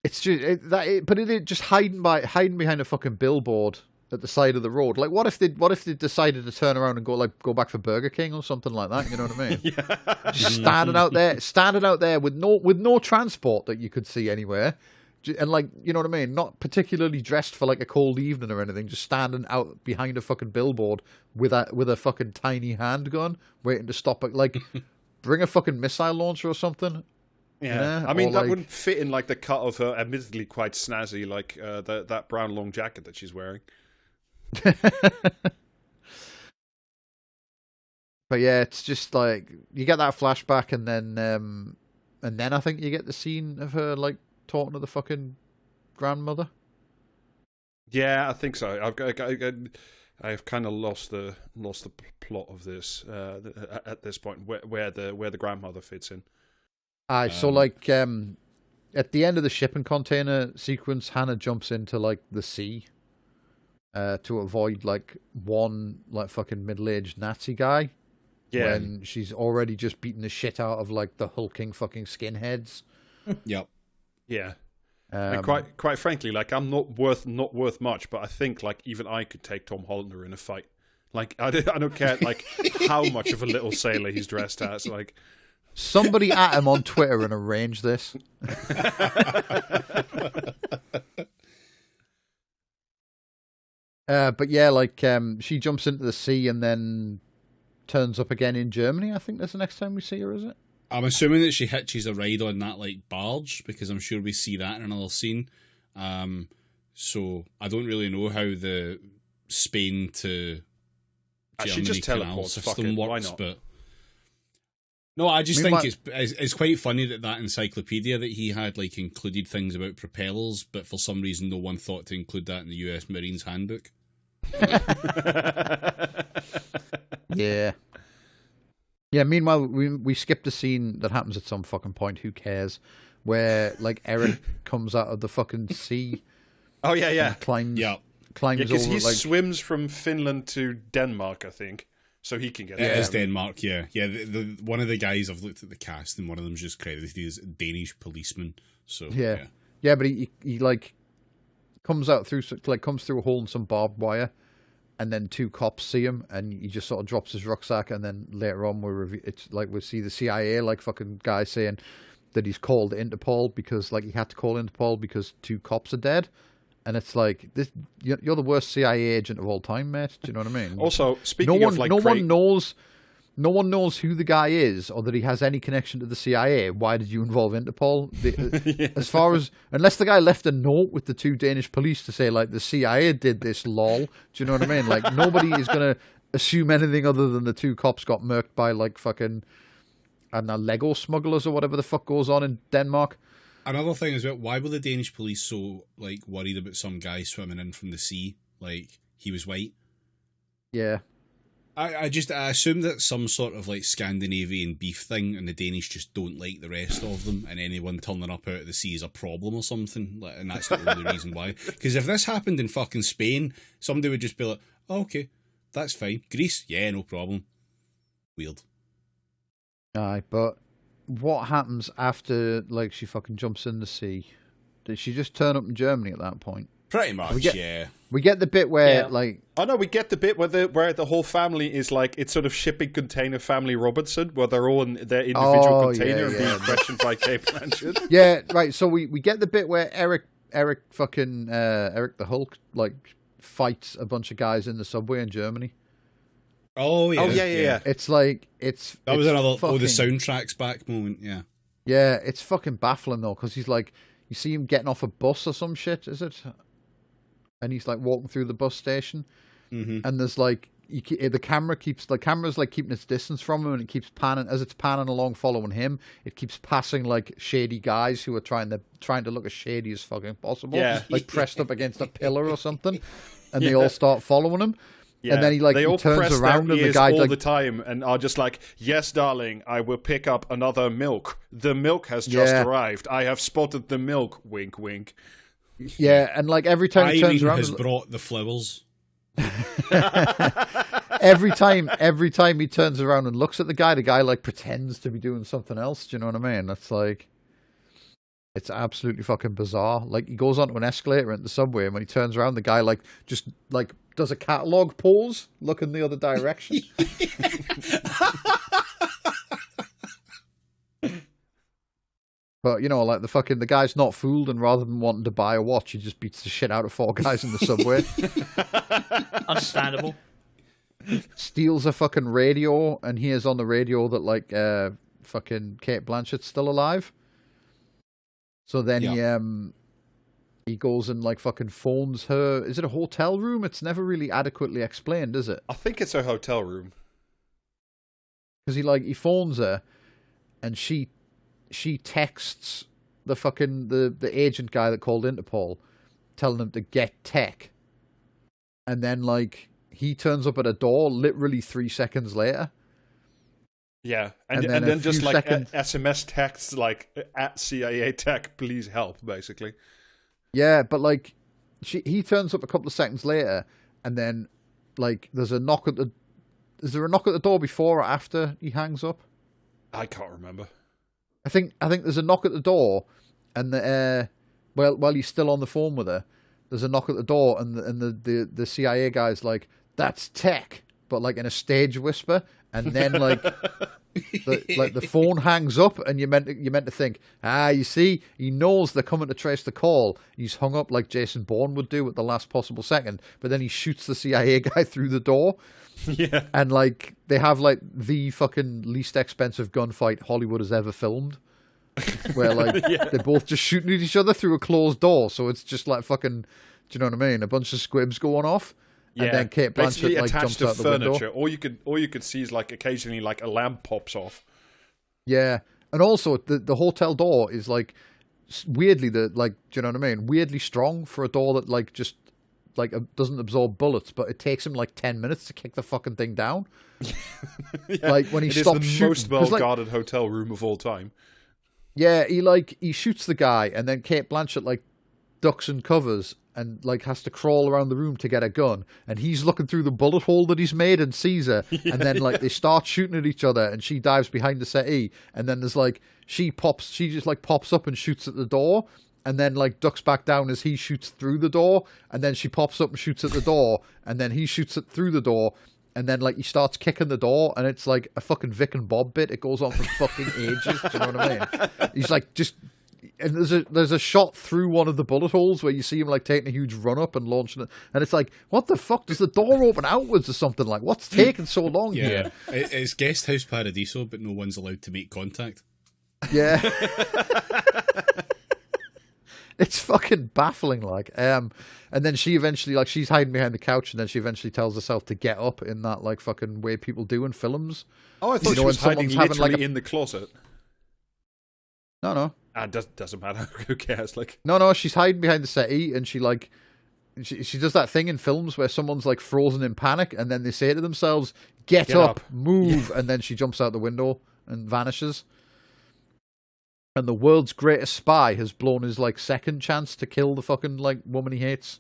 it's just but it just hiding behind a fucking billboard at the side of the road. Like, what if they decided to turn around and go back for Burger King or something like that? You know what I mean? Yeah. Just standing out there with no transport that you could see anywhere, and, like, you know what I mean, not particularly dressed for like a cold evening or anything. Just standing out behind a fucking billboard with a fucking tiny handgun, waiting to stop it. Like, bring a fucking missile launcher or something. Yeah, I mean, that wouldn't fit in, like, the cut of her admittedly quite snazzy, like, that brown long jacket that she's wearing. But yeah, it's just like you get that flashback, and then I think you get the scene of her, like, talking to the fucking grandmother. Yeah, I think so. I've kind of lost the plot of this at this point, where the grandmother fits in. So, like, at the end of the shipping container sequence, Hanna jumps into, like, the sea to avoid, like, one, like, fucking middle-aged Nazi guy. Yeah. When she's already just beating the shit out of, like, the hulking fucking skinheads. Yep. Yeah. And quite frankly, like, I'm not worth much, but I think, like, even I could take Tom Hollander in a fight. Like, I don't care, like, how much of a little sailor he's dressed as, like. Somebody at him on Twitter and arrange this. But yeah, like, she jumps into the sea, and then turns up again in Germany. I think that's the next time we see her, is it? I'm assuming that she hitches a ride on that like barge, because I'm sure we see that in another scene. So I don't really know how the Spain to Germany just canal teleports, system why works, not? but no, I just think it's quite funny that encyclopedia that he had like included things about propellers, but for some reason no one thought to include that in the US Marines handbook. Yeah. Yeah, meanwhile, we skipped a scene that happens at some fucking point, who cares, where, like, Eric comes out of the fucking sea. Oh, yeah. Climbs over, because he like... swims from Finland to Denmark, I think, so he can get there. It is Denmark, yeah. Yeah, the one of the guys, I've looked at the cast, and one of them's just credited as Danish policeman, so, yeah. Yeah, but he like, comes out through, like, comes through a hole in some barbed wire, and then two cops see him, and he just sort of drops his rucksack, and then later on we see the CIA like fucking guy saying that he's called Interpol because like he had to call Interpol because two cops are dead, and it's like this you're the worst CIA agent of all time, mate. Do you know what I mean? Also, speaking of like no one knows who the guy is or that he has any connection to the CIA. Why did you involve Interpol? As far as unless the guy left a note with the two Danish police to say like the CIA did this, lol. Do you know what I mean? Like nobody is gonna assume anything other than the two cops got murked by like fucking I don't know, Lego smugglers or whatever the fuck goes on in Denmark. Another thing is about why were the Danish police so like worried about some guy swimming in from the sea? Like he was white. Yeah. I assume that some sort of like Scandinavian beef thing, and the Danish just don't like the rest of them, and anyone turning up out of the sea is a problem or something, and that's the only reason why. Because if this happened in fucking Spain, somebody would just be like, oh, okay, that's fine. Greece, yeah, no problem. Weird. Aye, but what happens after like she fucking jumps in the sea? Did she just turn up in Germany at that point? Pretty much, yeah. We get the bit where, like... Oh, no, we get the bit where the whole family is, like, it's sort of shipping container family Robertson, where they're all in their individual container and being questioned by Kate Blanchett. Yeah, right, so we get the bit where Eric the Hulk, like, fights a bunch of guys in the subway in Germany. Oh, yeah. Oh, yeah. It's like, That was another, the soundtrack's back moment, yeah. Yeah, it's fucking baffling, though, because he's like, you see him getting off a bus or some shit, is it? And he's like walking through the bus station, and there's like the camera's like keeping its distance from him, and it keeps panning as it's panning along, following him. It keeps passing like shady guys who are trying to look as shady as fucking possible, like pressed up against a pillar or something, and they all start following him. Yeah. And then he all turns around and the guy all the time and are just like, "Yes, darling, I will pick up another milk. The milk has just arrived. I have spotted the milk. Wink, wink." Yeah, and like every time he turns around, has brought the flowers. every time he turns around and looks at the guy like pretends to be doing something else. Do you know what I mean? That's like, it's absolutely fucking bizarre. Like he goes onto an escalator in the subway, and when he turns around, the guy like just like does a catalogue pose, looking the other direction. But, you know, like the guy's not fooled, and rather than wanting to buy a watch, he just beats the shit out of four guys in the subway. Understandable. Steals a fucking radio, and hears on the radio that, like, fucking Kate Blanchett's still alive. So then he goes and, like, fucking phones her. Is it a hotel room? It's never really adequately explained, is it? I think it's a hotel room. Because he phones her, and she texts the fucking the agent guy that called Interpol, telling him to get tech, and then like he turns up at a door literally 3 seconds later. Yeah, and then just like SMS texts like at CIA tech, please help, basically. Yeah, but like he turns up a couple of seconds later, and then like there's a knock at the. Is there a knock at the door before or after he hangs up? I can't remember. I think there's a knock at the door, and while he's still on the phone with her, there's a knock at the door, and the CIA guy's like, "That's tech," but like in a stage whisper, and then like the phone hangs up, and you're meant to think, you see, he knows they're coming to trace the call. He's hung up like Jason Bourne would do at the last possible second, but then he shoots the CIA guy through the door. Yeah. And like they have like the fucking least expensive gunfight Hollywood has ever filmed, where like they're both just shooting at each other through a closed door. So it's just like fucking, do you know what I mean? A bunch of squibs going off. Yeah, and then Kate basically Blanchett like attached jumps to out the furniture. window. All you could see is like occasionally like a lamp pops off. Yeah, and also the hotel door is like weirdly do you know what I mean? Weirdly strong for a door that like just like doesn't absorb bullets, but it takes him like 10 minutes to kick the fucking thing down. Yeah, like when he stops shooting, the most well guarded hotel room of all time. Yeah, he shoots the guy, and then Kate Blanchett like ducks and covers and like has to crawl around the room to get a gun, and he's looking through the bullet hole that he's made and sees her, and then like they start shooting at each other, and she dives behind the settee, and then there's like she just like pops up and shoots at the door, and then like ducks back down as he shoots through the door, and then she pops up and shoots at the door, and then he shoots it through the door, and then like he starts kicking the door, and it's like a fucking Vic and Bob bit. It goes on for fucking ages. Do you know what I mean? He's like just. And there's a shot through one of the bullet holes where you see him like taking a huge run up and launching it, and it's like, what the fuck? Does the door open outwards or something? Like, what's taking so long here? It's Guest House Paradiso, but no one's allowed to make contact. Yeah, it's fucking baffling. Like, and then she eventually like she's hiding behind the couch, and then she eventually tells herself to get up in that like fucking way people do in films. Oh, I thought she was hiding literally in the closet. No. Doesn't matter. Who cares? Like, no, she's hiding behind the settee, and she like she does that thing in films where someone's like frozen in panic, and then they say to themselves, "Get up, move," and then she jumps out the window and vanishes. And the world's greatest spy has blown his like second chance to kill the fucking like woman he hates.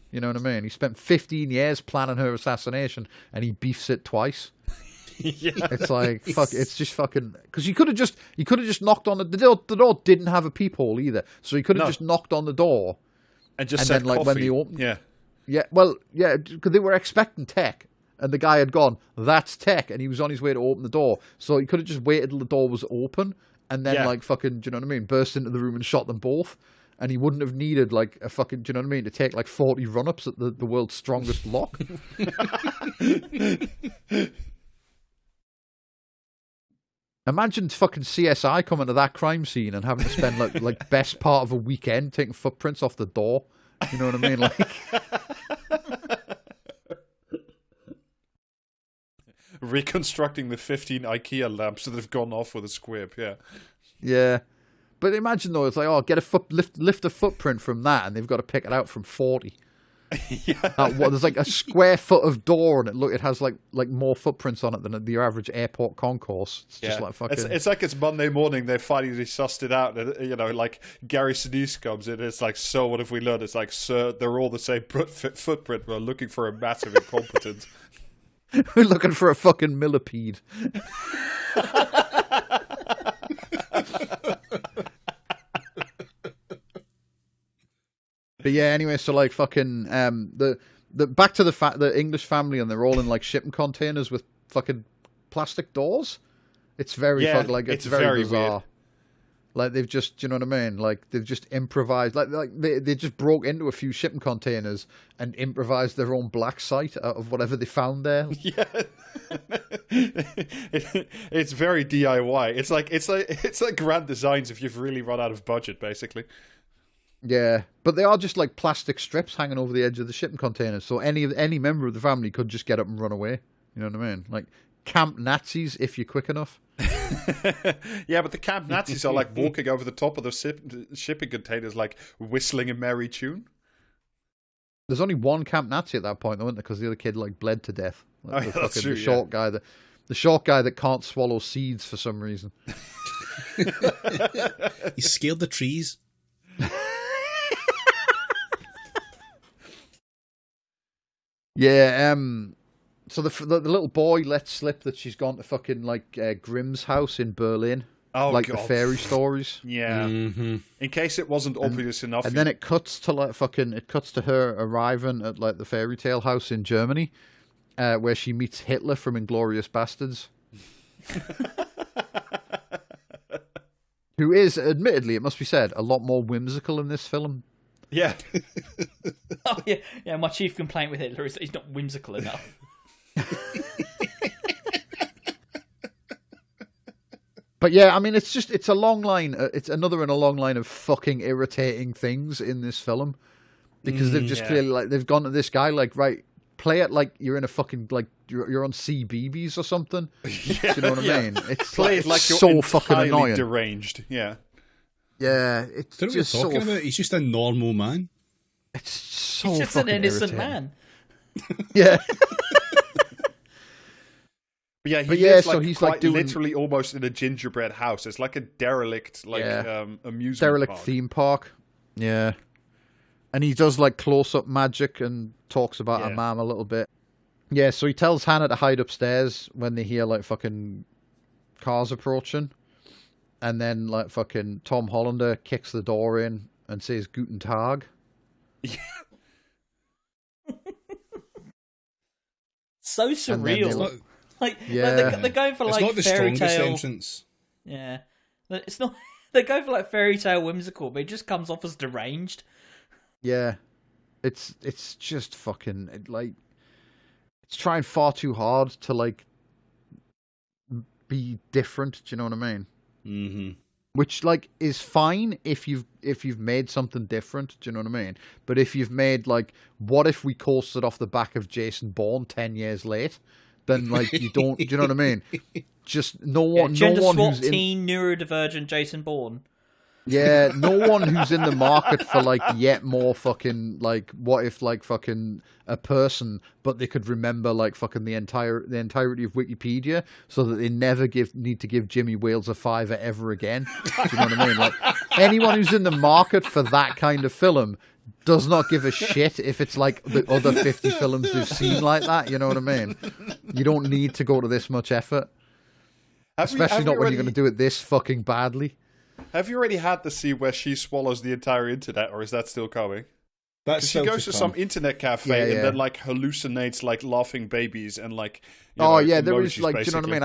You know what I mean? He spent 15 years planning her assassination, and he beefs it twice. yeah. It's like fuck. It's just fucking because he could have just knocked on the door didn't have a peephole either, so he could have just knocked on the door and just said then like coffee. when they opened, yeah, because they were expecting Tech, and the guy had gone, that's Tech, and he was on his way to open the door, so he could have just waited till the door was open and then like fucking, do you know what I mean, burst into the room and shot them both. And he wouldn't have needed like a fucking, do you know what I mean, to take like 40 run-ups at the world's strongest lock. Imagine fucking CSI coming to that crime scene and having to spend like best part of a weekend taking footprints off the door. You know what I mean? Like reconstructing the 15 IKEA lamps that have gone off with a squib. Yeah. But imagine though, it's like, get a lift a footprint from that, and they've got to pick it out from 40. There's like a square foot of door, and it has like more footprints on it than the average airport concourse. It's just like fucking. It's like it's Monday morning. They finally sussed it out, and like Gary Sinise comes in. It's like, so what have we learned? It's like, sir, they're all the same footprint. We're looking for a massive incompetence. We're looking for a fucking millipede. But yeah, anyway, so like fucking the back to the English family, and they're all in like shipping containers with fucking plastic doors. It's very it's very bizarre. Weird. Like they've just, you know what I mean? Like they've just improvised. Like they just broke into a few shipping containers and improvised their own black site out of whatever they found there. Yeah, it's very DIY. It's like grand designs if you've really run out of budget, basically. Yeah, but they are just like plastic strips hanging over the edge of the shipping containers, so any member of the family could just get up and run away. You know what I mean? Like camp Nazis if you're quick enough. Yeah, but the camp Nazis are like walking over the top of the shipping containers, like whistling a merry tune. There's only one camp Nazi at that point, though, isn't there? Because the other kid like bled to death. Like, that's true. The short guy that can't swallow seeds for some reason. He scaled the trees. Yeah, so the little boy lets slip that she's gone to fucking like Grimm's house in Berlin. Oh, like God. the fairy stories. Yeah. Mm-hmm. In case it wasn't obvious enough. And then it cuts to her arriving at like the fairy tale house in Germany, where she meets Hitler from Inglourious Bastards. who is, admittedly, it must be said, a lot more whimsical in this film. Yeah. Oh yeah, yeah. My chief complaint with Hitler is that he's not whimsical enough. But yeah, I mean, it's a long line. It's another in a long line of fucking irritating things in this film, because they've just clearly, like, they've gone to this guy, like, right, play it like you're in a fucking, like, you're on CBeebies or something. Yeah, Do you know what I mean? It's play it like you're so fucking entirely annoying. deranged. Yeah. Yeah, it's Don't know what just you're talking so. about. He's just a normal man. It's so He's just an fucking innocent irritating. man. Yeah. But yeah, he But yeah, lives so like he's, quite like, doing- literally almost in a gingerbread house. It's like a derelict, like amusement Derelict park. theme park. Yeah. And he does like close-up magic and talks about her Yeah. mom a little bit. Yeah, so he tells Hanna to hide upstairs when they hear like fucking cars approaching. And then like fucking Tom Hollander kicks the door in and says Guten Tag. So then surreal. they look- They're going for It's like not the fairy strongest tale. entrance. Yeah, it's not. They go for like fairy tale whimsical, but it just comes off as deranged. Yeah. It's just fucking like it's trying far too hard to like be different, do you know what I mean? Mm-hmm. Which like is fine if you've made something different, do you know what I mean? But if you've made like, what if we coasted off the back of Jason Bourne 10 years late? Then like you don't, do you know what I mean? Just no one Gender who's swap in, teen neurodivergent Jason Bourne. yeah, no one who's in the market for like yet more fucking like, what if like fucking a person, but they could remember like fucking the entirety of Wikipedia, so that they never need to give Jimmy Wales a fiver ever again. Do you know what I mean? Like anyone who's in the market for that kind of film does not give a shit if it's like the other 50 films they've seen like that. You know what I mean? You don't need to go to this much effort, especially not when you're going to do it this fucking badly. Have you already had the scene where she swallows the entire internet, or is that still coming? That's She goes to some internet cafe Yeah, and yeah. then like hallucinates like laughing babies and like. Oh yeah, there is emojis, like, do you know what I basically. mean?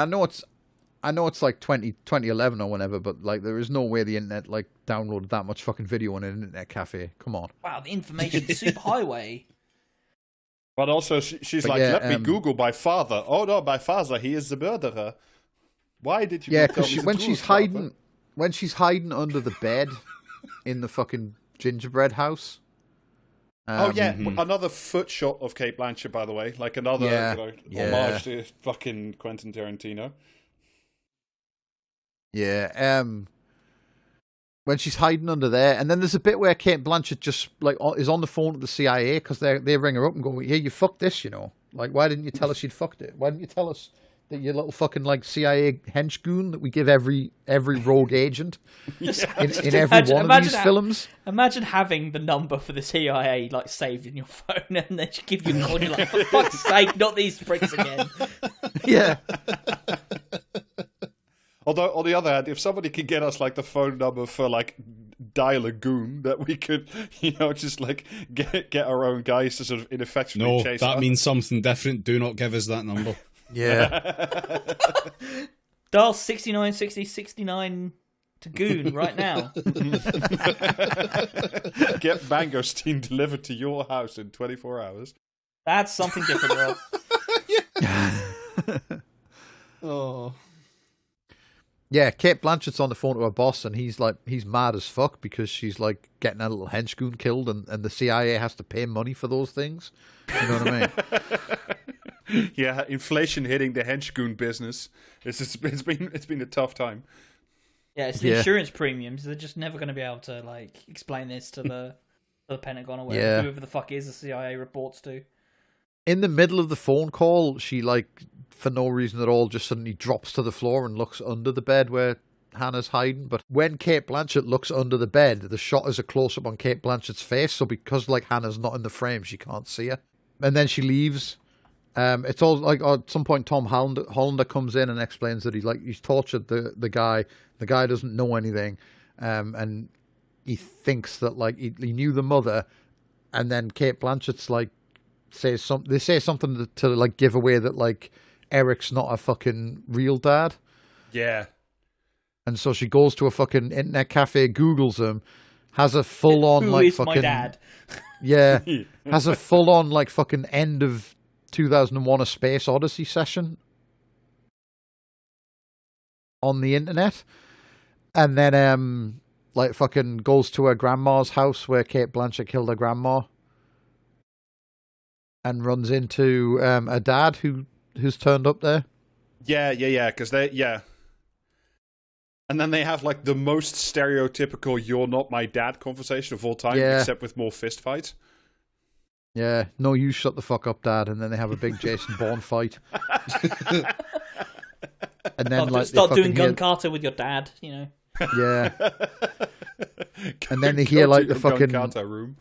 I know it's like 2011 or whenever, but like there is no way the internet like downloaded that much fucking video on an internet cafe. Come on. Wow, the information superhighway. But also, she's But like, yeah, "Let me Google my father." Oh no, my father, he is the murderer. Why did you? Yeah, not tell because me the when truth, she's father? hiding, under the bed in the fucking gingerbread house. Oh yeah, another foot shot of Kate Blanchett, by the way, like another homage to fucking Quentin Tarantino. Yeah, when she's hiding under there, and then there's a bit where Kate Blanchett just like is on the phone with the CIA because they ring her up and go, "Yeah, you fucked this, you know. Like, why didn't you tell us you'd fucked it? Why didn't you tell us that you little fucking like CIA hench goon that we give every rogue agent in every one of these films?" Imagine having the number for the CIA like saved in your phone, and then she give you a call. And you're like, for fuck's sake, not these pricks again. Yeah. Although, on the other hand, if somebody could get us like the phone number for like Dial a Goon, that we could, just like get our own guys to sort of ineffectually No, chase that us. means something different. Do not give us that number. Yeah. Dial 69 60 69 to Goon right now. Get Mangosteen delivered to your house in 24 hours. That's something different, Rob. Oh. Yeah, Kate Blanchett's on the phone to her boss, and he's mad as fuck because she's like getting a little henchgoon killed, and the CIA has to pay money for those things. You know what I mean? Yeah, inflation hitting the henchgoon business. It's been a tough time. Yeah, it's the insurance premiums. They're just never going to be able to like explain this to the Pentagon or whatever, whoever the fuck is the CIA reports to. In the middle of the phone call, she like, for no reason at all, just suddenly drops to the floor and looks under the bed where Hannah's hiding. But when Kate Blanchett looks under the bed, the shot is a close-up on Kate Blanchett's face, so because like Hannah's not in the frame, she can't see her. And then she leaves. It's all like at some point Tom Hollander comes in and explains that he's tortured the guy. The guy doesn't know anything, and he thinks that like he knew the mother, and then Kate Blanchett's like they say something to like give away that like Eric's not a fucking real dad. Yeah. And so she goes to a fucking internet cafe, Googles him, has a full-on, Who like, is fucking... my dad? Yeah, has a full-on, like, fucking end of 2001 A Space Odyssey session on the internet. And then, like, fucking goes to her grandma's house where Kate Blanchett killed her grandma. And runs into a dad who's turned up there. Yeah, because and then they have like the most stereotypical "you're not my dad" conversation of all time, except with more fist fights. Yeah, no, you shut the fuck up, Dad. And then they have a big Jason Bourne fight. And then start doing Gun Carter with your dad, you know. Yeah. And then they hear like the fucking room.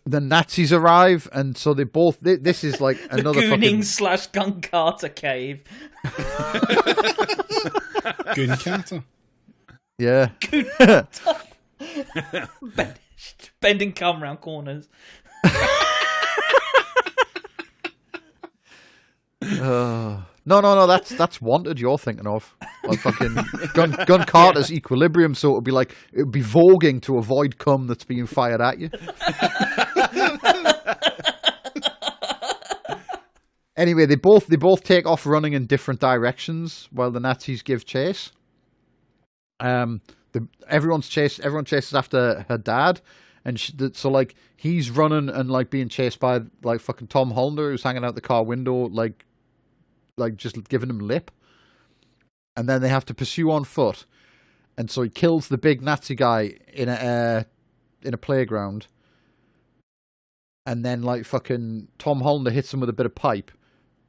The Nazis arrive, and so they both. This is like another Gooning fucking / Gun Carter cave. Gun Carter. Yeah. Bending cum round corners. No, that's Wanted you're thinking of. Like fucking Gun Carter's Equilibrium, so it would be voguing to avoid cum that's being fired at you. Anyway, they both take off running in different directions while the Nazis give chase. Everyone chases after her dad, and so like he's running and like being chased by like fucking Tom Hollander, who's hanging out the car window, like just giving him lip. And then they have to pursue on foot, and so he kills the big Nazi guy in a playground. And then like fucking Tom Hollander hits him with a bit of pipe.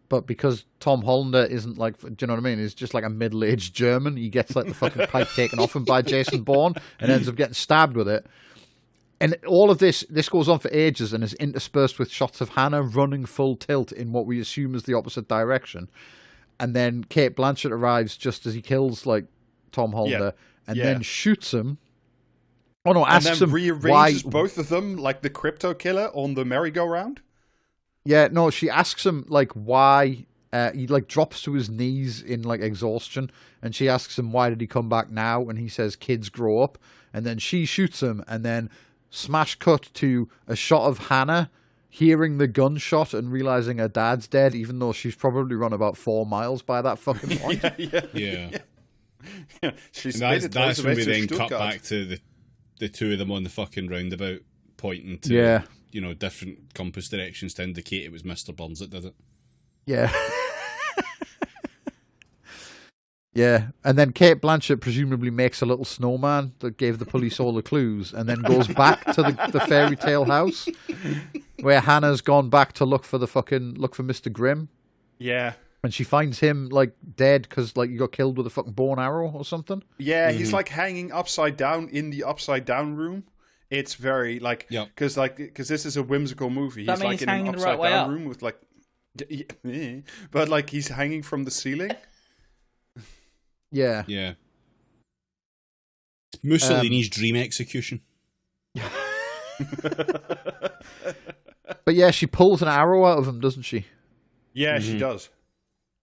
But because Tom Hollander isn't like, do you know what I mean? He's just like a middle-aged German. He gets like the fucking pipe taken off him by Jason Bourne and ends up getting stabbed with it. And all of this goes on for ages and is interspersed with shots of Hanna running full tilt in what we assume is the opposite direction. And then Kate Blanchett arrives just as he kills like Tom Hollander and then shoots him. Oh no, asks him rearranges both of them like the crypto killer on the merry-go-round. Yeah, no, she asks him, like, why, he, like, drops to his knees in, like, exhaustion, and she asks him, why did he come back now, and he says, kids grow up, and then she shoots him, and then smash cut to a shot of Hanna hearing the gunshot and realizing her dad's dead, even though she's probably run about 4 miles by that fucking point. Yeah. She's that's when we then cut back to the two of them on the fucking roundabout pointing to... you know, different compass directions to indicate it was Mr. Burns that did it. Yeah. Yeah. And then Kate Blanchett presumably makes a little snowman that gave the police all the clues and then goes back to the fairytale house where Hannah's gone back to look for Mr. Grimm. Yeah. And she finds him, like, dead because, like, he got killed with a fucking bow and arrow or something. Yeah, he's, like, hanging upside down in the upside down room. It's very like because this is a whimsical movie. He's like in an upside down room with like, but like he's hanging from the ceiling. Yeah. Mussolini's dream execution. But yeah, she pulls an arrow out of him, doesn't she? Yeah, she does.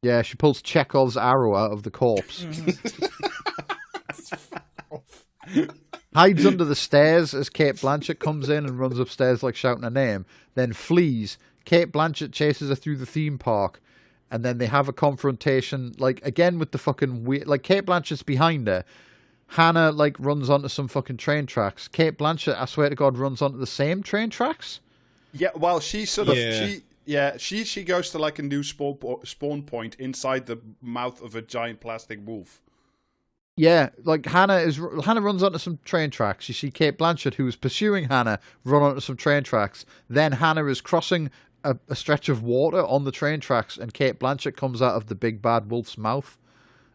Yeah, she pulls Chekhov's arrow out of the corpse. Hides under the stairs as Kate Blanchett comes in and runs upstairs like shouting her name, then flees. Kate Blanchett chases her through the theme park, and then they have a confrontation, like, again with the fucking weird... Like, Kate Blanchett's behind her. Hanna, like, runs onto some fucking train tracks. Kate Blanchett, I swear to God, runs onto the same train tracks? Yeah, well, she sort of... She goes to, like, a new spawn point inside the mouth of a giant plastic wolf. Yeah, like Hanna runs onto some train tracks. You see Kate Blanchett, who is pursuing Hanna, run onto some train tracks. Then Hanna is crossing a stretch of water on the train tracks, and Kate Blanchett comes out of the big bad wolf's mouth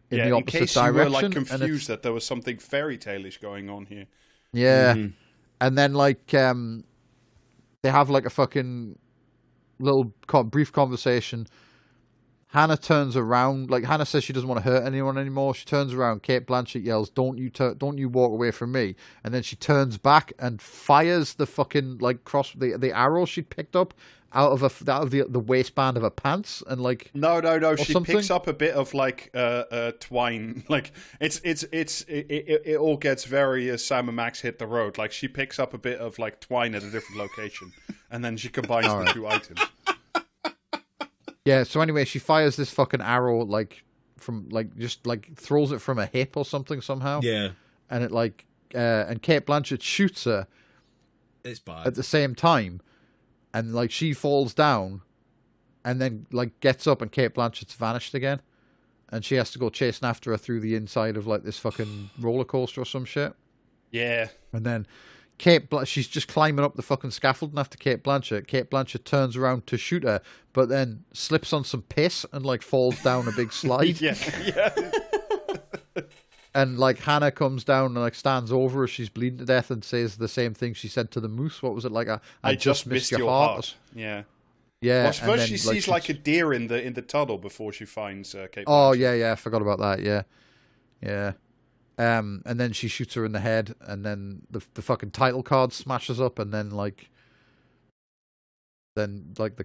in the opposite in case direction. You were like confused that there was something fairy tale-ish going on here. Yeah, and then like they have like a fucking little brief conversation. Hanna turns around, like Hanna says she doesn't want to hurt anyone anymore. She turns around. Kate Blanchett yells, "Don't you walk away from me!" And then she turns back and fires the fucking like the arrow she'd picked up out of the waistband of her pants and like No. She something? picks up a bit of like twine. Like it all gets very Sam and Max hit the road. Like she picks up a bit of like twine at a different location, and then she combines the two items. Yeah. So anyway, she fires this fucking arrow like from like just like throws it from a hip or something somehow. Yeah. And it like and Kate Blanchett shoots her It's bad. at the same time, and like she falls down, and then like gets up, and Kate Blanchett's vanished again, and she has to go chasing after her through the inside of like this fucking roller coaster or some shit. Yeah. And then she's just climbing up the fucking scaffolding after Kate Blanchett. Kate Blanchett turns around to shoot her, but then slips on some piss and like falls down a big slide. Yeah. And like Hanna comes down and like stands over her. She's bleeding to death and says the same thing she said to the moose. What was it like? I just missed your heart. Yeah. Yeah. Well, first then, she sees like a deer in the tunnel before she finds Kate Blanchett. Oh yeah, I forgot about that. Yeah. And then she shoots her in the head, and then the fucking title card smashes up, and then the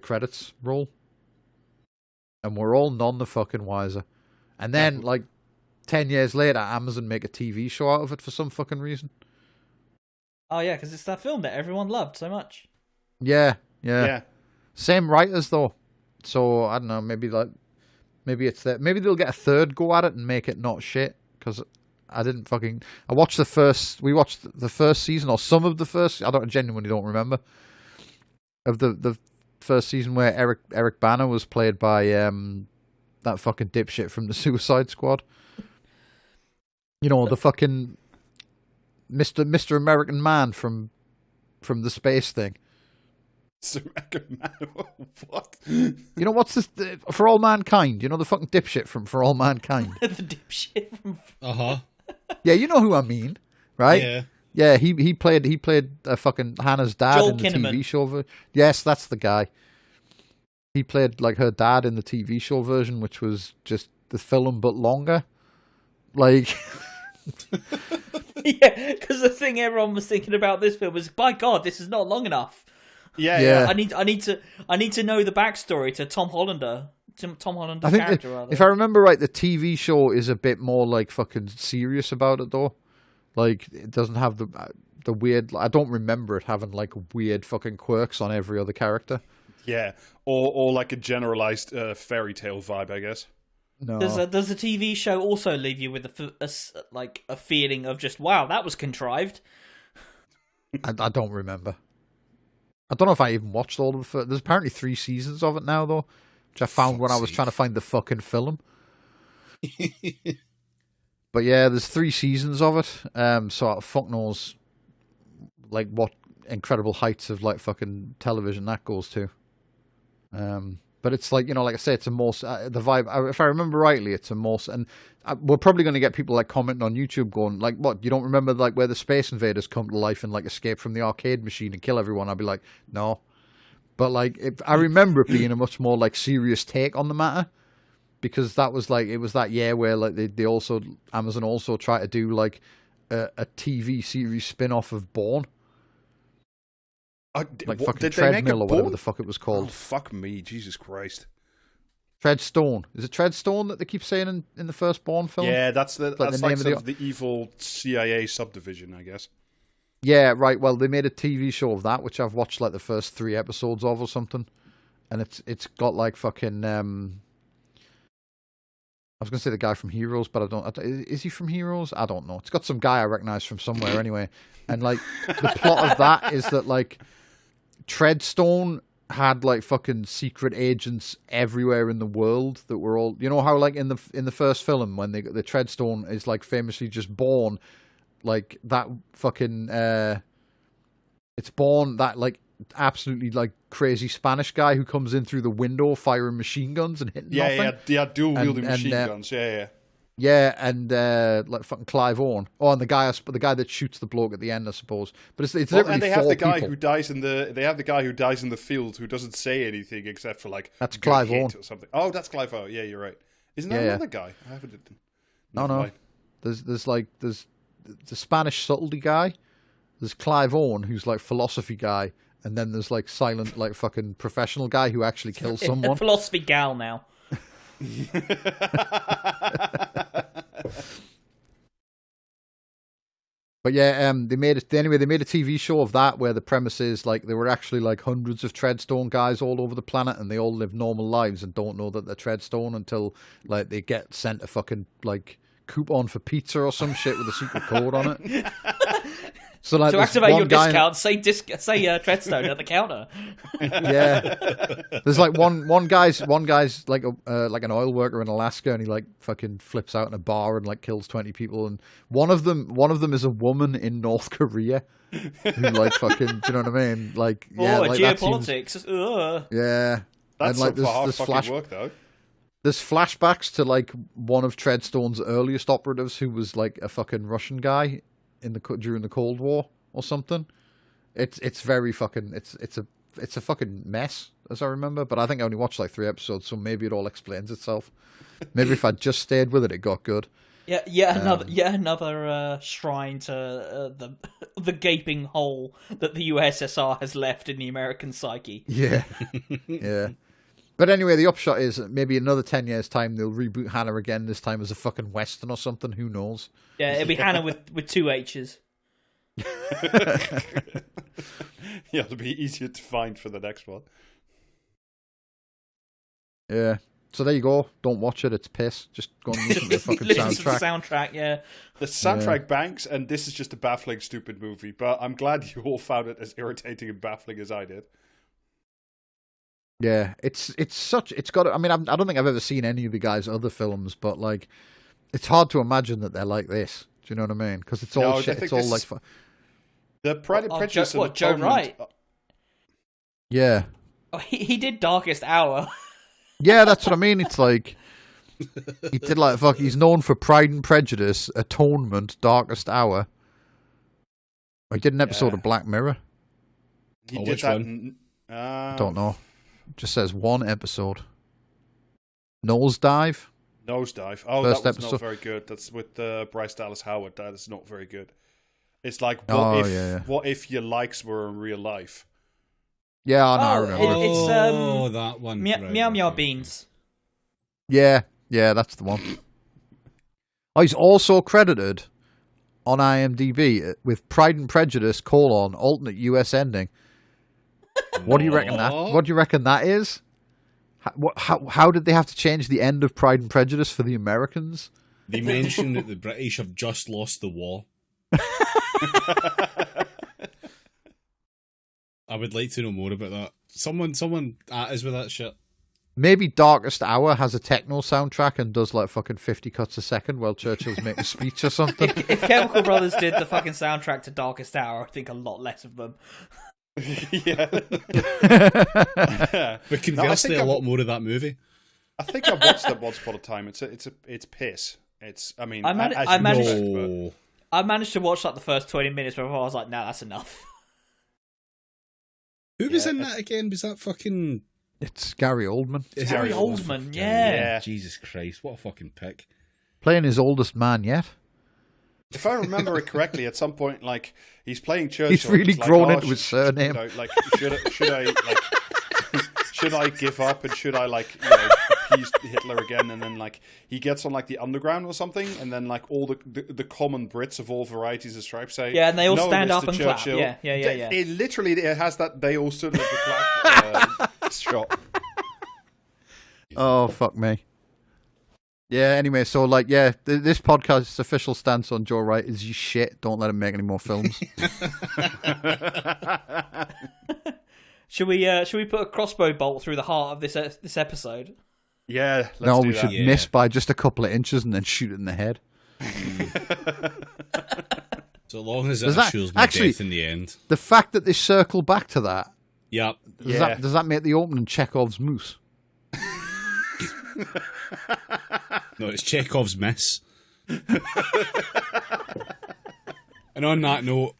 credits roll, and we're all none the fucking wiser. And then 10 years later, Amazon make a TV show out of it for some fucking reason. Oh yeah, because it's that film that everyone loved so much. Yeah. Yeah. Same writers though, so I don't know. Maybe it's that. Maybe they'll get a third go at it and make it not shit. Because I watched the first. We watched the first season or some of the first. I genuinely don't remember of the first season where Eric Bana was played by that fucking dipshit from the Suicide Squad. You know, the fucking Mr. American Man from the space thing. Mr. American Man? What? You know, what's this? For All Mankind. You know, the fucking dipshit from For All Mankind. The dipshit from... Uh-huh. Yeah, you know who I mean, right? Yeah. Yeah, he played fucking Hannah's dad Joel in the Kinnaman. TV show. Yes, that's the guy. He played like her dad in the TV show version, which was just the film but longer. Like... Yeah, because the thing everyone was thinking about this film was, by God, this is not long enough. Yeah. I need to know the backstory to Tom Hollander. Tom Hollander's I think character, rather. if I remember right, the TV show is a bit more like fucking serious about it though. Like it doesn't have the weird. I don't remember it having like weird fucking quirks on every other character. Yeah. Or like a generalized fairy tale vibe, I guess. No. Does the TV show also leave you with a feeling of just, wow, that was contrived? I don't remember. I don't know if I even watched all of it. There's apparently 3 seasons of it now, though, which I found when I was trying to find the fucking film. But yeah, there's 3 seasons of it. So fuck knows, like what incredible heights of like fucking television that goes to. But it's like, you know, like I say, it's a more the vibe. If I remember rightly, it's a more, and we're probably going to get people like commenting on YouTube going like, "What? You don't remember like where the Space Invaders come to life and like escape from the arcade machine and kill everyone?" I'd be like, "No," but like I remember it being a much more like serious take on the matter because that was like it was that year where like they also Amazon also tried to do like a TV series spin off of Bourne. Like fucking Treadmill or whatever the fuck it was called. Oh, fuck me, Jesus Christ. Treadstone. Is it Treadstone that they keep saying in the first Bourne film? Yeah, that's the name of the evil CIA subdivision, I guess. Yeah, right. Well, they made a TV show of that, which I've watched like the first 3 episodes of or something, and it's got like fucking. I was gonna say the guy from Heroes, but I don't. Is he from Heroes? I don't know. It's got some guy I recognize from somewhere anyway, and like the plot of that is that like. Treadstone had like fucking secret agents everywhere in the world that were all, you know how like in the first film when the Treadstone is like famously just born like that fucking it's born that like absolutely like crazy Spanish guy who comes in through the window firing machine guns and hitting nothing. Yeah, dual wielding machine guns. Yeah, and like fucking Clive Owen. Oh, and the guy that shoots the bloke at the end, I suppose. But it's literally and they have 4 the guy people. who dies in the field who doesn't say anything except for like that's Clive Owen or something. Oh, that's Clive Owen. Yeah, you're right. Isn't that another guy? I haven't. No. There's the Spanish subtlety guy. There's Clive Owen, who's like philosophy guy, and then there's like silent, like fucking professional guy who actually kills A someone. philosophy gal now. But yeah, they made a TV show of that where the premise is like there were actually like hundreds of Treadstone guys all over the planet, and they all live normal lives and don't know that they're Treadstone until like they get sent a fucking like coupon for pizza or some shit with a secret code on it. So like To there's activate one your guy- discount, say Treadstone at the counter. Yeah, there's like one guy's like an oil worker in Alaska, and he like fucking flips out in a bar and like kills 20 people, and one of them is a woman in North Korea who like fucking, do you know what I mean? Like yeah, like geopolitics. yeah, That's and like some hard fucking work, though. there's flashbacks to like one of Treadstone's earliest operatives who was like a fucking Russian guy during the Cold War or something. It's very fucking it's a fucking mess as I remember, but I think I only watched like 3 episodes, so maybe it all explains itself. Maybe if I'd just stayed with it got good. Yeah, another shrine to the gaping hole that the USSR has left in the American psyche. Yeah. Yeah. But anyway, the upshot is maybe another 10 years time they'll reboot Hanna again, this time as a fucking Western or something, who knows. Yeah, it'll be Hanna with 2 H's. Yeah, it'll be easier to find for the next one. Yeah. So there you go. Don't watch it, it's piss. Just go and listen to the fucking Listen to the soundtrack. soundtrack, yeah. The soundtrack banks, and this is just a baffling, stupid movie, but I'm glad you all found it as irritating and baffling as I did. Yeah, it's got. I mean, I don't think I've ever seen any of the guys' other films, but like, it's hard to imagine that they're like this. Do you know what I mean? Because it's all No, I shit. think It's all this- like, The Pride and Prejudice. and Joe Atonement- Wright? yeah, Oh, he did Darkest Hour. yeah. That's what I mean. It's like he did like fuck. He's known for Pride and Prejudice, Atonement, Darkest Hour. He did an episode Yeah. of Black Mirror. He Oh, did which that. one? Don't know. It just says one episode. Nosedive. Nosedive. Oh, First that was episode. not very good. That's with Bryce Dallas Howard. That is not very good. It's like, what if your likes were in real life? Yeah, I know. I Oh, remember. It's that one. Meow Right, Meow okay. Beans. Yeah, that's the one. Oh, he's also credited on IMDb with Pride and Prejudice: alternate US ending. What do you reckon that? What do you reckon that is? How did they have to change the end of Pride and Prejudice for the Americans? They mentioned that the British have just lost the war. I would like to know more about that. Someone at us with that shit. Maybe Darkest Hour has a techno soundtrack and does like fucking 50 cuts a second while Churchill's making a speech or something. If Chemical Brothers did the fucking soundtrack to Darkest Hour, I think a lot less of them. Yeah. But conversely, a lot more of that movie. I think I watched that once upon a time. It's piss. It's. I mean, I managed- as I you managed- expect, but- No. I managed to watch like the first 20 minutes before I was like, nah, that's enough. Who was Yeah, in that again? Was that fucking... It's Gary Oldman Is Gary it- Oldman, Yeah. yeah. Jesus Christ, what a fucking pick. playing his oldest man yet. If I remember it correctly, at some point, like he's playing Churchill. He's really like, grown oh, into his surname. Like, should I like should I give up and should I appease Hitler again? And then like he gets on like the underground or something, and then like all the common Brits of all varieties of stripes say, Yeah, and they all "No, stand Mr. up and clap. Churchill." Yeah. It literally it has that they all stood at the clap shot. Oh, fuck me. Yeah, anyway, so like, yeah, this podcast's official stance on Joe Wright is you shit, don't let him make any more films. Should we put a crossbow bolt through the heart of this episode? Yeah, let's No, do we that. should miss by just a couple of inches and then shoot it in the head. So long as it Does that- assures my actually- death in the end. The fact that they circle back to that, Yep. does that make the opening Chekhov's moose? No, it's Chekhov's miss. And on that note,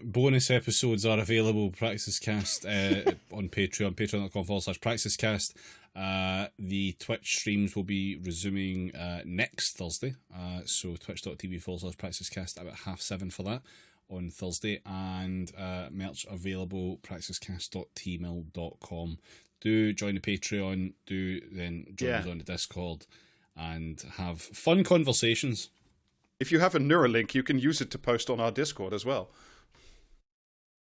bonus episodes are available, Praxis Cast, on Patreon, patreon.com/PraxisCast. The Twitch streams will be resuming next Thursday, so twitch.tv/PraxisCast about 7:30 for that. on Thursday, and merch available, praxiscast.tmail.com. Do join the Patreon, do then join us on the Discord, and have fun conversations. If you have a Neuralink, you can use it to post on our Discord as well.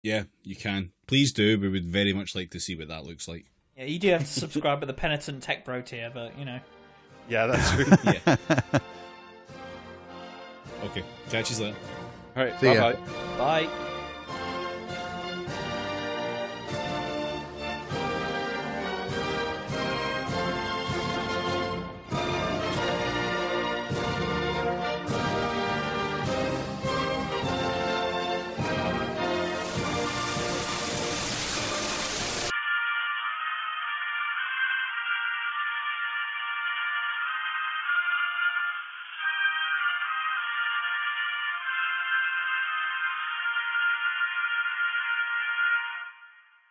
Yeah, you can. Please do. We would very much like to see what that looks like. Yeah, you do have to subscribe at the Penitent Tech Bro tier, but, you know. Yeah, that's true. Yeah. Okay, catch you later. All right, See ya. bye-bye. Bye.